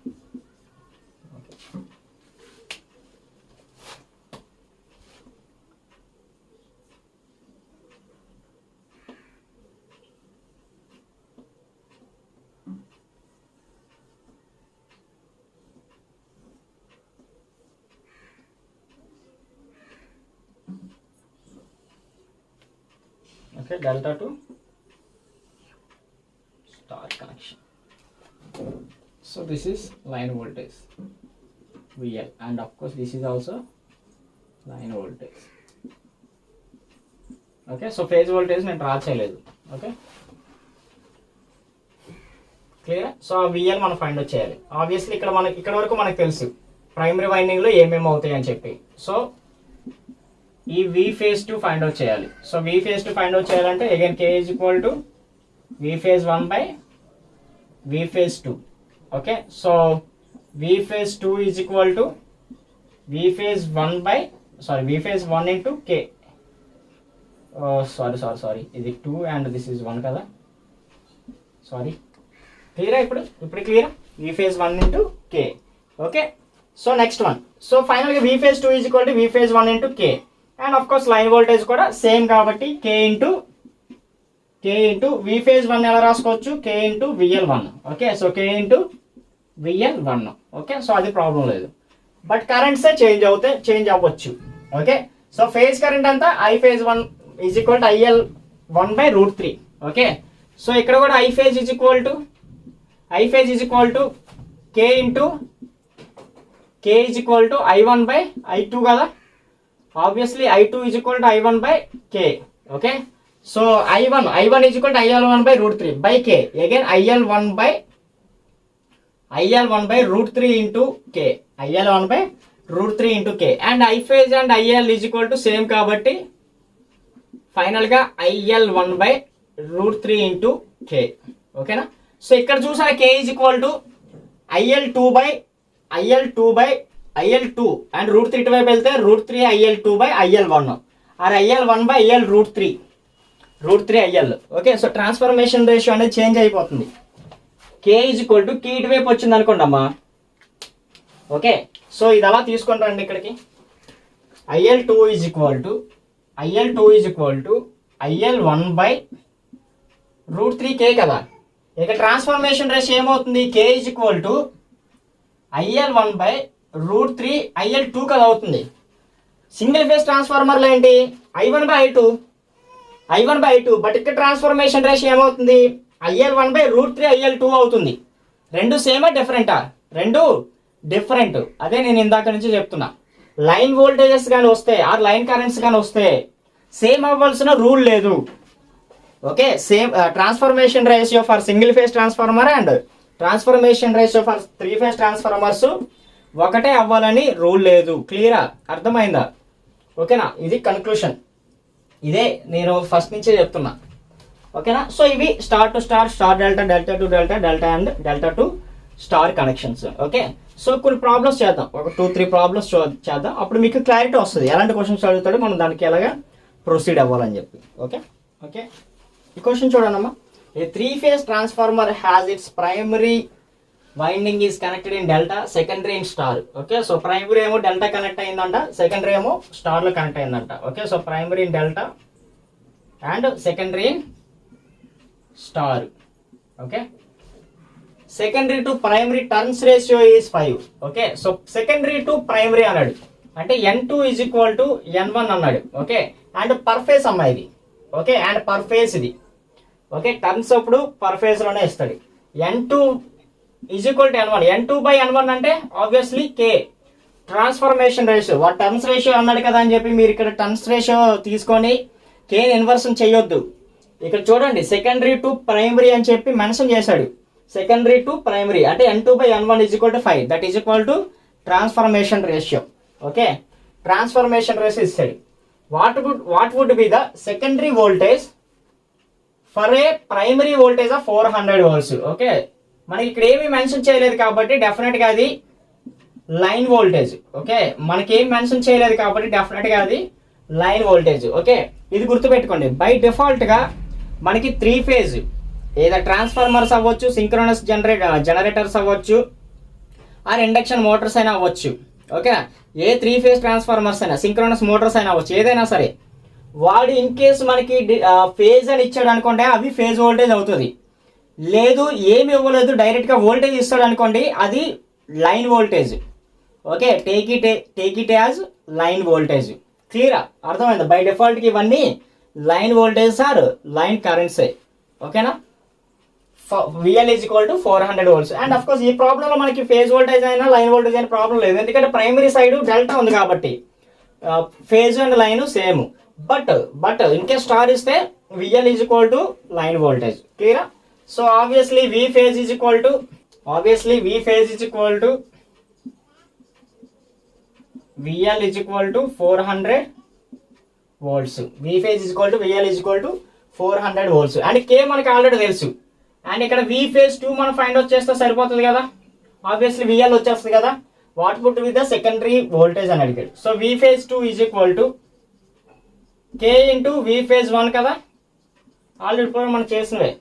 Okay, delta to star connection. So this is line voltage VL, and of course this is also line voltage. Okay, so phase voltage నేను draw చేయలేదు. Okay, clear? So ఆ VL మనం find out చేయాలి. Obviously ఇక్కడ వరకు మనకు తెలుసు primary winding లో ఏమేమి అవుతాయి అని చెప్పి. సో ఈ V phase 2 ఫైండ్ అవుట్ చేయాలి. So V phase 2 find out చేయాలంటే again K is equal to V phase 1/V phase 2. Okay, so V phase 2 is equal to V phase 1 into K. Sorry, ఇది 2 and this is 1 కదా. Sorry, క్లియరా? ఇప్పుడు క్లియరా? V phase 1 into K. Okay, so next one. So ఫైనల్గా V phase 2 is equal to V phase 1 into K. And of course line voltage కూడా same కాబట్టి K into V phase 1 ఎలా రాసుకోవచ్చు, K into VL1. Okay, so K into VL1. Okay, so అది problem లేదు. But కరెంట్సే change అవ్వచ్చు. Okay, so phase current అంతా I phase 1 is equal to IL 1/√3. Okay, so ఇక్కడ కూడా I phase is equal to K into is equal to I1/I2 కదా. Obviously I2 is equal to I1/K. Okay, so I1 is equal to IL 1/√3 by K. Again IL 1/√3 into K. IL 1/√3 into K. And I phase and IL is equal to same కాబట్టి final గా IL 1/√3 into K. ఓకేనా? So ఇక్కడ చూసారా K is equal to IL 2 and √3 ఇటువైపు వెళ్తే √3 IL2/IL1 or IL1/L√3 IL. Okay, so transformation ratio అనేది change అయిపోతుంది. K is equal to K ఇటువైపు వచ్చింది అనుకోండి అమ్మా. ఓకే, సో ఇది అలా తీసుకుంటారండి ఇక్కడికి. IL2 is equal to IL1/√3K కదా. ఇక ట్రాన్స్ఫర్మేషన్ రేషియో ఏమవుతుంది, K is equal to IL1/√3 IL2 కదా అవుతుంది. సింగిల్ ఫేజ్ ట్రాన్స్ఫార్మర్లో ఏంటి, I1/I2. బట్ ఇక్కడ ట్రాన్స్ఫర్మేషన్ రేషియో ఏమవుతుంది, IL1/√3 IL2 అవుతుంది. రెండు సేమా డిఫరెంటా? రెండు డిఫరెంట్. అదే నేను ఇందాక నుంచి చెప్తున్నా. లైన్ వోల్టేజెస్ కానీ వస్తే ఆర్ లైన్ కరెంట్స్ కానీ వస్తే సేమ్ అవ్వాల్సిన రూల్ లేదు. Okay, same transformation ratio for single phase transformer and transformation ratio for 3 phase transformers ఒకటే అవ్వాలని రూల్ లేదు. క్లియరా? అర్థమైందా? ఓకేనా? ఇది కన్క్లూషన్. ఇదే నేను ఫస్ట్ నుంచే చెప్తున్నా. ఓకేనా? సో ఇవి star to star, star delta, delta to delta, delta and delta to star connections. Okay, so కొన్ని ప్రాబ్లమ్స్ చేద్దాం, ఒక 2-3 ప్రాబ్లమ్స్ చేద్దాం. అప్పుడు మీకు క్లారిటీ వస్తుంది ఎలాంటి క్వశ్చన్స్ అడుగుతాడో మనం దానికి ఎలాగా ప్రొసీడ్ అవ్వాలని చెప్పి. ఓకే ఓకే, ఈ క్వశ్చన్ చూడండమ్మా. ఏ 3 phase transformer has its primary winding is connected in delta, secondary in star. Okay, so primary ఏమో డెల్టా కనెక్ట్ అయిందంట, సెకండరీ ఏమో స్టార్లో కనెక్ట్ అయిందంట. Okay, so primary in delta and secondary in star. Okay, secondary to primary turns ratio is 5. Okay, so secondary to primary అన్నాడు అంటే N2 is equal to N1 అన్నాడు. Okay, and per phase అమ్మా ఇది. Okay, and per phase ఇది. Okay, turns అప్పుడు per ఫేజ్లోనే ఇస్తాడు. N2 is equal to N1. N2/N1 అంటే obviously K transformation ratio. What turns ratio అన్నాడు కదా అని చెప్పి మీరు ఇక్కడ టర్న్స్ రేషియో తీసుకొని Kని ఇన్వర్షన్ చేయొద్దు. ఇక్కడ చూడండి, సెకండరీ టు ప్రైమరీ అని చెప్పి మెన్షన్ చేశాడు. సెకండరీ టు ప్రైమరీ అంటే N2/N1 is equal to 5. That is equal to transformation ratio. Okay, transformation ratio ఇస్తాడు. What would be the secondary voltage for a primary voltage of 400 volts. Okay, మనకి ఇక్కడ ఏమీ mention చేయలేదు కాబట్టి డెఫినెట్గా అది లైన్ వోల్టేజ్. ఓకే, మనకి ఏం మెన్షన్ చేయలేదు కాబట్టి డెఫినెట్గా అది లైన్ వోల్టేజ్. ఓకే, ఇది గుర్తుపెట్టుకోండి. బై డిఫాల్ట్గా మనకి 3 ఫేజ్ ఏదో ట్రాన్స్ఫార్మర్స్ అవ్వచ్చు, సింక్రోనస్ జనరేటర్స్ అవ్వచ్చు, ఆర్ ఇండక్షన్ మోటార్స్ అయినా అవ్వచ్చు. ఓకే, ఏ 3 ఫేజ్ ట్రాన్స్ఫార్మర్స్ అయినా, సింక్రోనస్ మోటార్స్ అయినా అవ్వచ్చు, ఏదైనా సరే వాడు ఇన్ కేసు మనకి ఫేజ్ అని ఇచ్చాడు అనుకోండి, అవి ఫేజ్ వోల్టేజ్ అవుతుంది. లేదు ఏమి ఇవ్వలేదు, డైరెక్ట్గా వోల్టేజ్ ఇస్తాడు అనుకోండి, అది line voltage. Okay, take it as line voltage. క్లియరా? అర్థమైందా? బై డిఫాల్ట్కి ఇవన్నీ లైన్ వోల్టేజ్ ఆర్ లైన్ కరెంట్సే. ఓకేనా? VL is equal to 400 volts. And of course ఈ ప్రాబ్లంలో మనకి ఫేజ్ వోల్టేజ్ అయినా లైన్ వోల్టేజ్ అయినా ప్రాబ్లం లేదు, ఎందుకంటే ప్రైమరీ సైడ్ డెల్టా ఉంది కాబట్టి phase and line same. But in case star ఇస్తే VL is equal to line voltage. క్లియరా? So obviously V phase is equal to 400 volts. V phase is equal to VL is equal to 400 volts. And K మనకి already తెలుసు. And ఇక్కడ V phase 2 మనం find out చేస్తే సరిపోతుంది కదా. Obviously VL వచ్చేస్తుంది కదా. What would be the secondary voltage అని అడిగాడు. So V phase 2 is equal to K into V phase 1 కదా. ఆల్రెడీ ఇప్పుడు మనం చేసినవే.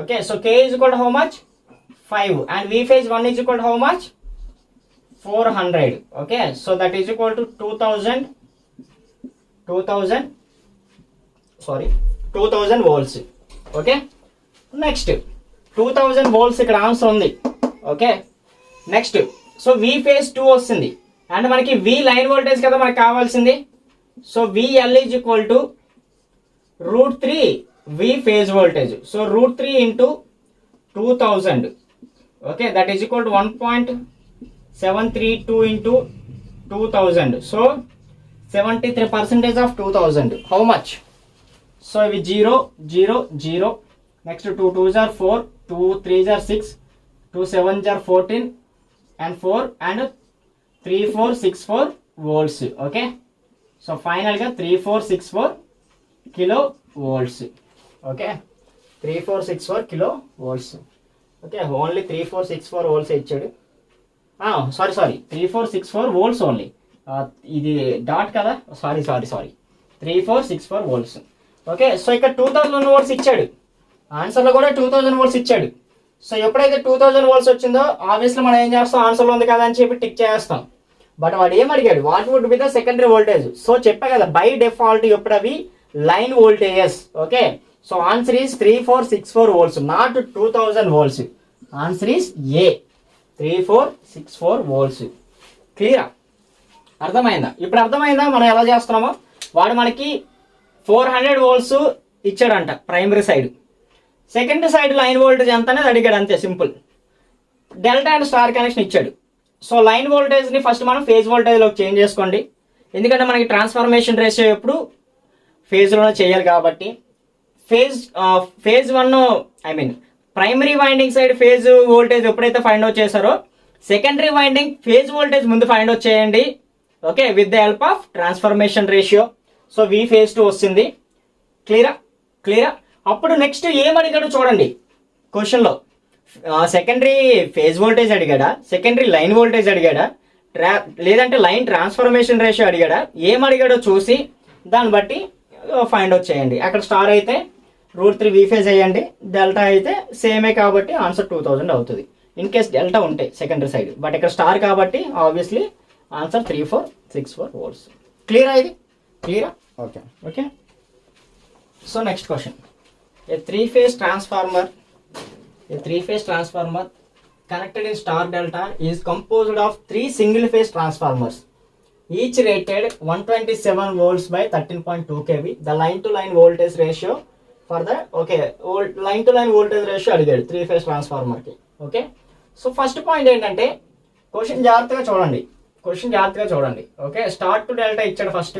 Okay, so K is equal to how much? 5. And V phase 1 is equal to how much? 400. Okay, so that is equal to 2000 volts. Okay, next 2000 volts ఇక్కడ answer ఉంది. Okay, next so V phase 2 వస్తుంది. And మనకి V line voltage కదా మనకి కావాల్సింది. So VL is equal to √3 V phase voltage. So √3 into 2000. Okay, that is equal to 1.732 into 2000. So 73% of 2000. How much? So 0, 0, 0. Next 2 2s are 4, 2 3s are 6, 2 7s are 14, and 4 and 3464 volts. Okay, so final ga 3464 kilo volts. Okay, 3464 kilo volts. Okay, only 3464 volts ఇచ్చాడు. Sorry 3464 volts only. ఇది dot కదా, sorry 3464 volts. Okay, so ఇక్కడ 2000 volts ఇచ్చాడు. ఆన్సర్లో కూడా 2000 volts ఇచ్చాడు. So ఎప్పుడైతే 2000 volts వచ్చిందో obviously మనం ఏం చేస్తాం, ఆన్సర్లో ఉంది కదా అని చెప్పి టిక్ చేస్తాం. బట్ వాడు ఏం అడిగాడు, what would be the secondary voltage. So చెప్పా కదా, బై డిఫాల్ట్ ఎప్పుడు అవి line voltages. Okay, so answer is 3464 volts, not 2000 volts. Answer is a 3464 volts. క్లియరా? అర్థమైందా? ఇప్పుడు అర్థమైందా మనం ఎలా చేస్తున్నామో. వాడు మనకి 400 volts ఇచ్చాడంట primary side, secondary side line voltage ఎంత అనేది అడిగాడు, అంతే simple. Delta and star connection ఇచ్చాడు. సో లైన్ వోల్టేజ్ని ఫస్ట్ మనం ఫేజ్ వోల్టేజ్లోకి చేంజ్ చేసుకోండి, ఎందుకంటే మనకి ట్రాన్స్ఫర్మేషన్ రేషియో ఎప్పుడు ఫేజ్లోనే చేయాలి కాబట్టి phase 1 I mean primary winding side phase voltage ఎప్పుడైతే ఫైండ్ అవుట్ చేశారో సెకండరీ వైండింగ్ ఫేజ్ వోల్టేజ్ ముందు ఫైండ్ అవుట్ చేయండి. Okay, with the help of transformation ratio. So V phase 2 వస్తుంది. క్లియరా. అప్పుడు నెక్స్ట్ ఏం అడిగాడు చూడండి క్వశ్చన్లో. సెకండరీ ఫేజ్ వోల్టేజ్ అడిగాడా, సెకండరీ లైన్ వోల్టేజ్ అడిగాడా, లేదంటే లైన్ ట్రాన్స్ఫర్మేషన్ రేషియో అడిగాడా, ఏం అడిగాడో చూసి దాన్ని బట్టి ఫైండ్ అవుట్ చేయండి. అక్కడ స్టార్ అయితే √3 V phase వేయండి, డెల్టా అయితే సేమే కాబట్టి ఆన్సర్ 2000 అవుతుంది. ఇన్ కేస్ డెల్టా ఉంటే సెకండరీ సైడ్, బట్ ఇక్కడ స్టార్ కాబట్టి ఆబ్వియస్లీ ఆన్సర్ 3464 volts. క్లియరా? ఇది క్లియరా? Okay. So next question. A three-phase transformer connected in star delta is composed of 3 single-phase transformers, each rated 127 volts by 13.2 kV. The line-to-line voltage ratio for the line-to-line voltage ratio అడిగాడు 3-phase transformer కి. Okay, so first point ఏంటంటే question జాగ్రత్తగా చూడండి. Okay, star to delta ఇచ్చాడు first.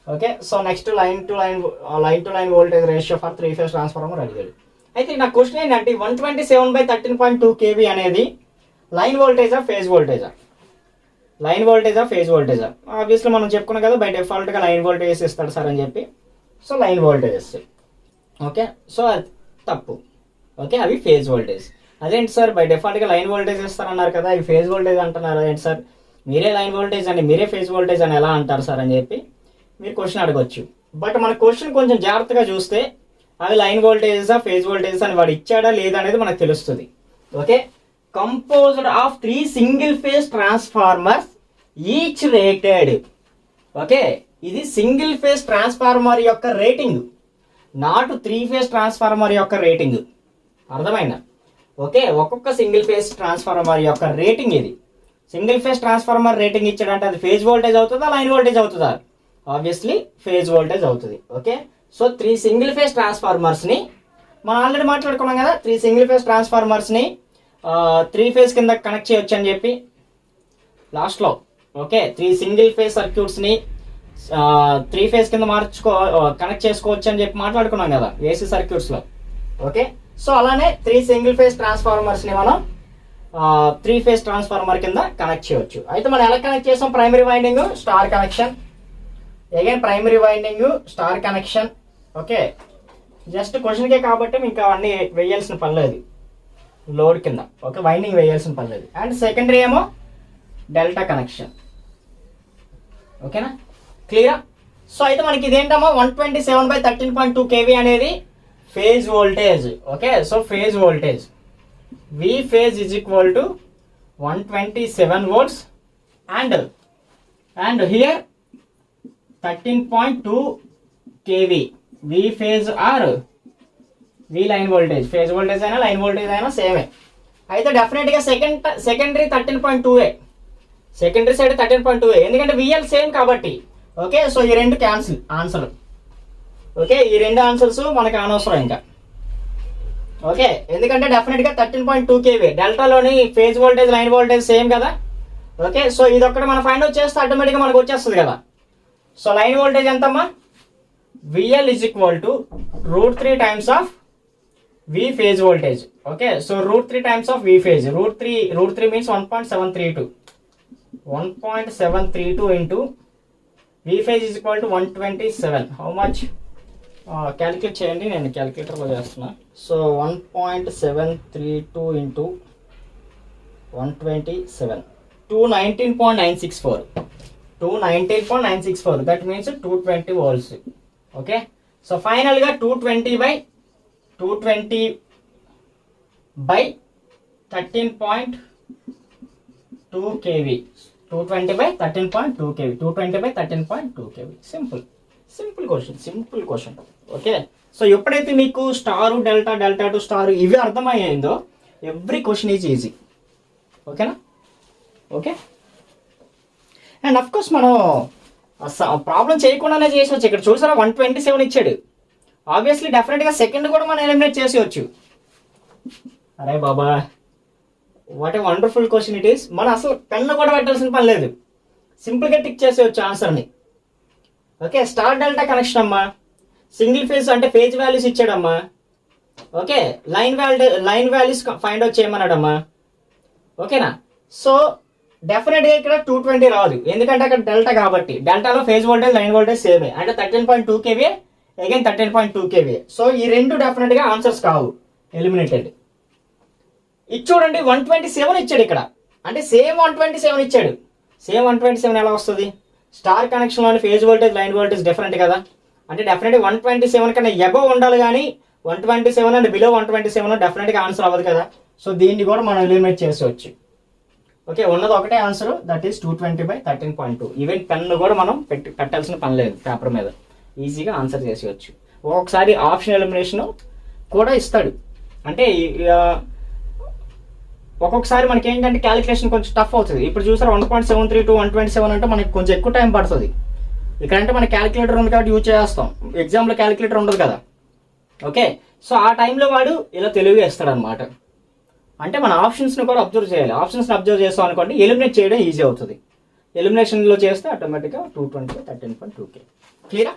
Okay, so next line to line voltage ratio for 3-phase transformer అడిగాడు. అయితే నా question ఏంటంటే 127 by 13.2 kV అనేది లైన్ వోల్టేజా ఫేజ్ వోల్టేజా? ఆబ్వియస్లీ మనం చెప్పుకున్నాం కదా, బై డిఫాల్ట్గా లైన్ వోల్టేజెస్ ఇస్తాడు సార్ అని చెప్పి. So line voltages. Okay, so అది తప్పు. ఓకే, అవి ఫేజ్ వోల్టేజ్. అదేంటి సార్ బై డిఫాల్ట్గా లైన్ వోల్టేజ్ ఇస్తారన్నారు కదా, అవి ఫేజ్ వోల్టేజ్ అంటున్నారు ఏంటి సార్, మీరే లైన్ వోల్టేజ్ అని మీరే ఫేజ్ వోల్టేజ్ అని ఎలా అంటారు సార్ అని చెప్పి మీరు క్వశ్చన్ అడగొచ్చు. బట్ మన క్వశ్చన్ కొంచెం జాగ్రత్తగా చూస్తే అవి లైన్ వోల్టేజెసా ఫేజ్ వోల్టేజెస్ అని వాడు ఇచ్చాడా లేదా అనేది మనకు తెలుస్తుంది. Okay, composed of 3 single phase transformers each rated. Okay, ఇది సింగిల్ ఫేజ్ ట్రాన్స్ఫార్మర్ యొక్క రేటింగ్, నాట్ 3-phase ట్రాన్స్ఫార్మర్ యొక్క రేటింగ్. అర్థమైందా? ఓకే, ఒక్కొక్క సింగిల్ ఫేజ్ ట్రాన్స్ఫార్మర్ యొక్క రేటింగ్ ఇది. సింగిల్ ఫేజ్ ట్రాన్స్ఫార్మర్ రేటింగ్ ఇచ్చాడంటే అది ఫేజ్ వోల్టేజ్ అవుతుందా లైన్ వోల్టేజ్ అవుతుందా? ఆబ్వియస్లీ ఫేజ్ వోల్టేజ్ అవుతుంది. ఓకే, సో 3 సింగిల్ ఫేజ్ ట్రాన్స్ఫార్మర్స్ని మనం ఆల్రెడీ మాట్లాడుకున్నాం కదా, 3 సింగిల్ ఫేజ్ ట్రాన్స్ఫార్మర్స్ని 3 phase కింద కనెక్ట్ చేయొచ్చు అని చెప్పి లాస్ట్లో. ఓకే, 3 సింగిల్ ఫేజ్ సర్క్యూట్స్ని 3 phase కింద కనెక్ట్ చేసుకోవచ్చు అని చెప్పి మాట్లాడుకున్నాం కదా ఏసీ సర్క్యూట్స్లో. ఓకే, సో అలానే 3 సింగిల్ ఫేజ్ ట్రాన్స్ఫార్మర్స్ని మనం 3-phase ట్రాన్స్ఫార్మర్ కింద కనెక్ట్ చేయవచ్చు. అయితే మనం ఎలా కనెక్ట్ చేస్తాం? Primary winding star connection, again primary winding star connection. Okay, just క్వశ్చన్కే కాబట్టి మీకు అవన్నీ వేయాల్సిన పని లేదు లోడ్ కింద. ఓకే, వైండింగ్ వేయాల్సిన పని లేదు. అండ్ సెకండరీ ఏమో డెల్టా కనెక్షన్. ఓకేనా? క్లియరా? సో అయితే మనకి ఇదేంటమ్మా 127 by 13.2 kV అనేది phase voltage. Okay, so phase voltage V phase is equal to 127 volts and here 13.2 kV. V phase or V line voltage, phase voltage అయినా లైన్ వోల్టేజ్ అయినా సేమే. అయితే డెఫినెట్గా secondary 13.2A, secondary side 13.2A, ఎందుకంటే VL same కాబట్టి. Okay, so ఈ రెండు cancel answer. Okay, ఈ రెండు ఆన్సర్స్ మనకు అనవసరం ఇంకా. ఓకే, ఎందుకంటే డెఫినెట్గా 13.2 kV డెల్టాలోని phase voltage line voltage same కదా. ఓకే, సో ఇది ఒక్కటి మనం ఫైండ్ అవుట్ చేస్తే ఆటోమేటిక్గా మనకు వచ్చేస్తుంది కదా. సో లైన్ వోల్టేజ్ ఎంతమ్మా? VL is equal to √3 times of V phase voltage. Okay, so √3 times of V phase. √3 means 1.732 into V phase is equal to 127. How much? Calculate చేయండి, నేను క్యాలిక్యులేటర్లో చేస్తున్నా. So 1.732 into 127, 219.964. 219.964, that means 220 volts. Okay, so ఫైనల్గా 220 by 13.2 kV. 220 by 13.2 kV. 220 by 13.2 kV. Simple question. Okay, so ఎప్పుడైతే మీకు star delta to star ఇవి అర్థమయ్యిందో every question is easy. ఓకేనా? Okay, and of course మనం problem చేయకుండానే చేసేవచ్చు. ఇక్కడ చూసారా 127 ఇచ్చాడు. ఆబ్వియస్లీ డెఫినెట్గా సెకండ్ కూడా మనం ఎలిమినేట్ చేసేవచ్చు. అరే బాబా, what a wonderful question it is. మనం అసలు పెన్ను కూడా పెట్టాల్సిన పని లేదు, సింపుల్గా టిక్ చేసేవచ్చు ఆన్సర్ని. ఓకే, స్టార్ డెల్టా కనెక్షన్ అమ్మా, సింగిల్ ఫేజ్ అంటే ఫేజ్ వాల్యూస్ ఇచ్చాడమ్మా. Okay, line values find out చేయమన్నాడమ్మా. ఓకేనా? సో డెఫినెట్గా ఇక్కడ 220 రాదు, ఎందుకంటే అక్కడ డెల్టా కాబట్టి. డెల్టాలో ఫేజ్ వోల్టేజ్ లైన్ వోల్టేజ్ సేమే, అంటే 13.2 kVA అగైన్ 13.2 kVA. సో ఈ రెండు డెఫినెట్గా ఆన్సర్స్ కావు, ఎలిమినేటెడ్. ఇది చూడండి 127 ఇచ్చాడు ఇక్కడ, అంటే సేమ్ 127 ఇచ్చాడు. సేమ్ 127 ఎలా వస్తుంది? స్టార్ కనెక్షన్లోని phase voltage line voltage different కదా, అంటే డెఫినెట్గా 127 కన్నా అబవ్ ఉండాలి, కానీ 127 అండ్ బిలో 127 డెఫినెట్గా ఆన్సర్ అవ్వదు కదా. సో దీన్ని కూడా మనం ఎలిమినేట్ చేసేవచ్చు. ఓకే, ఉన్నది ఒకటే answer, that is 220/13.2. Even pen కూడా మనం పెట్టాల్సిన పని లేదు, పేపర్ మీద ఈజీగా ఆన్సర్ చేసేయచ్చు. ఒక్కొక్కసారి ఆప్షన్ ఎలిమినేషన్ కూడా ఇస్తాడు, అంటే ఒక్కొక్కసారి మనకి ఏంటంటే క్యాలిక్యులేషన్ కొంచెం టఫ్ అవుతుంది. ఇప్పుడు చూసారు 1.73 to 127 అంటే మనకి కొంచెం ఎక్కువ టైం పడుతుంది. ఇక్కడంటే మన క్యాలిక్యులేటర్ ఉంది కాబట్టి యూజ్ చేస్తాం, ఎగ్జామ్లో క్యాలిక్యులేటర్ ఉండదు కదా. ఓకే, సో ఆ టైంలో వాడు ఇలా తెలివిగా ఇస్తాడు అనమాట. అంటే మన ఆప్షన్స్ని కూడా అబ్జర్వ్ చేయాలి. ఆప్షన్స్ని అబ్జర్వ్ చేస్తాం అనుకోండి, ఎలిమినేట్ చేయడం ఈజీ అవుతుంది. ఎలిమినేషన్లో చేస్తే ఆటోమేటిక్గా 220/13.2 క్లియరా?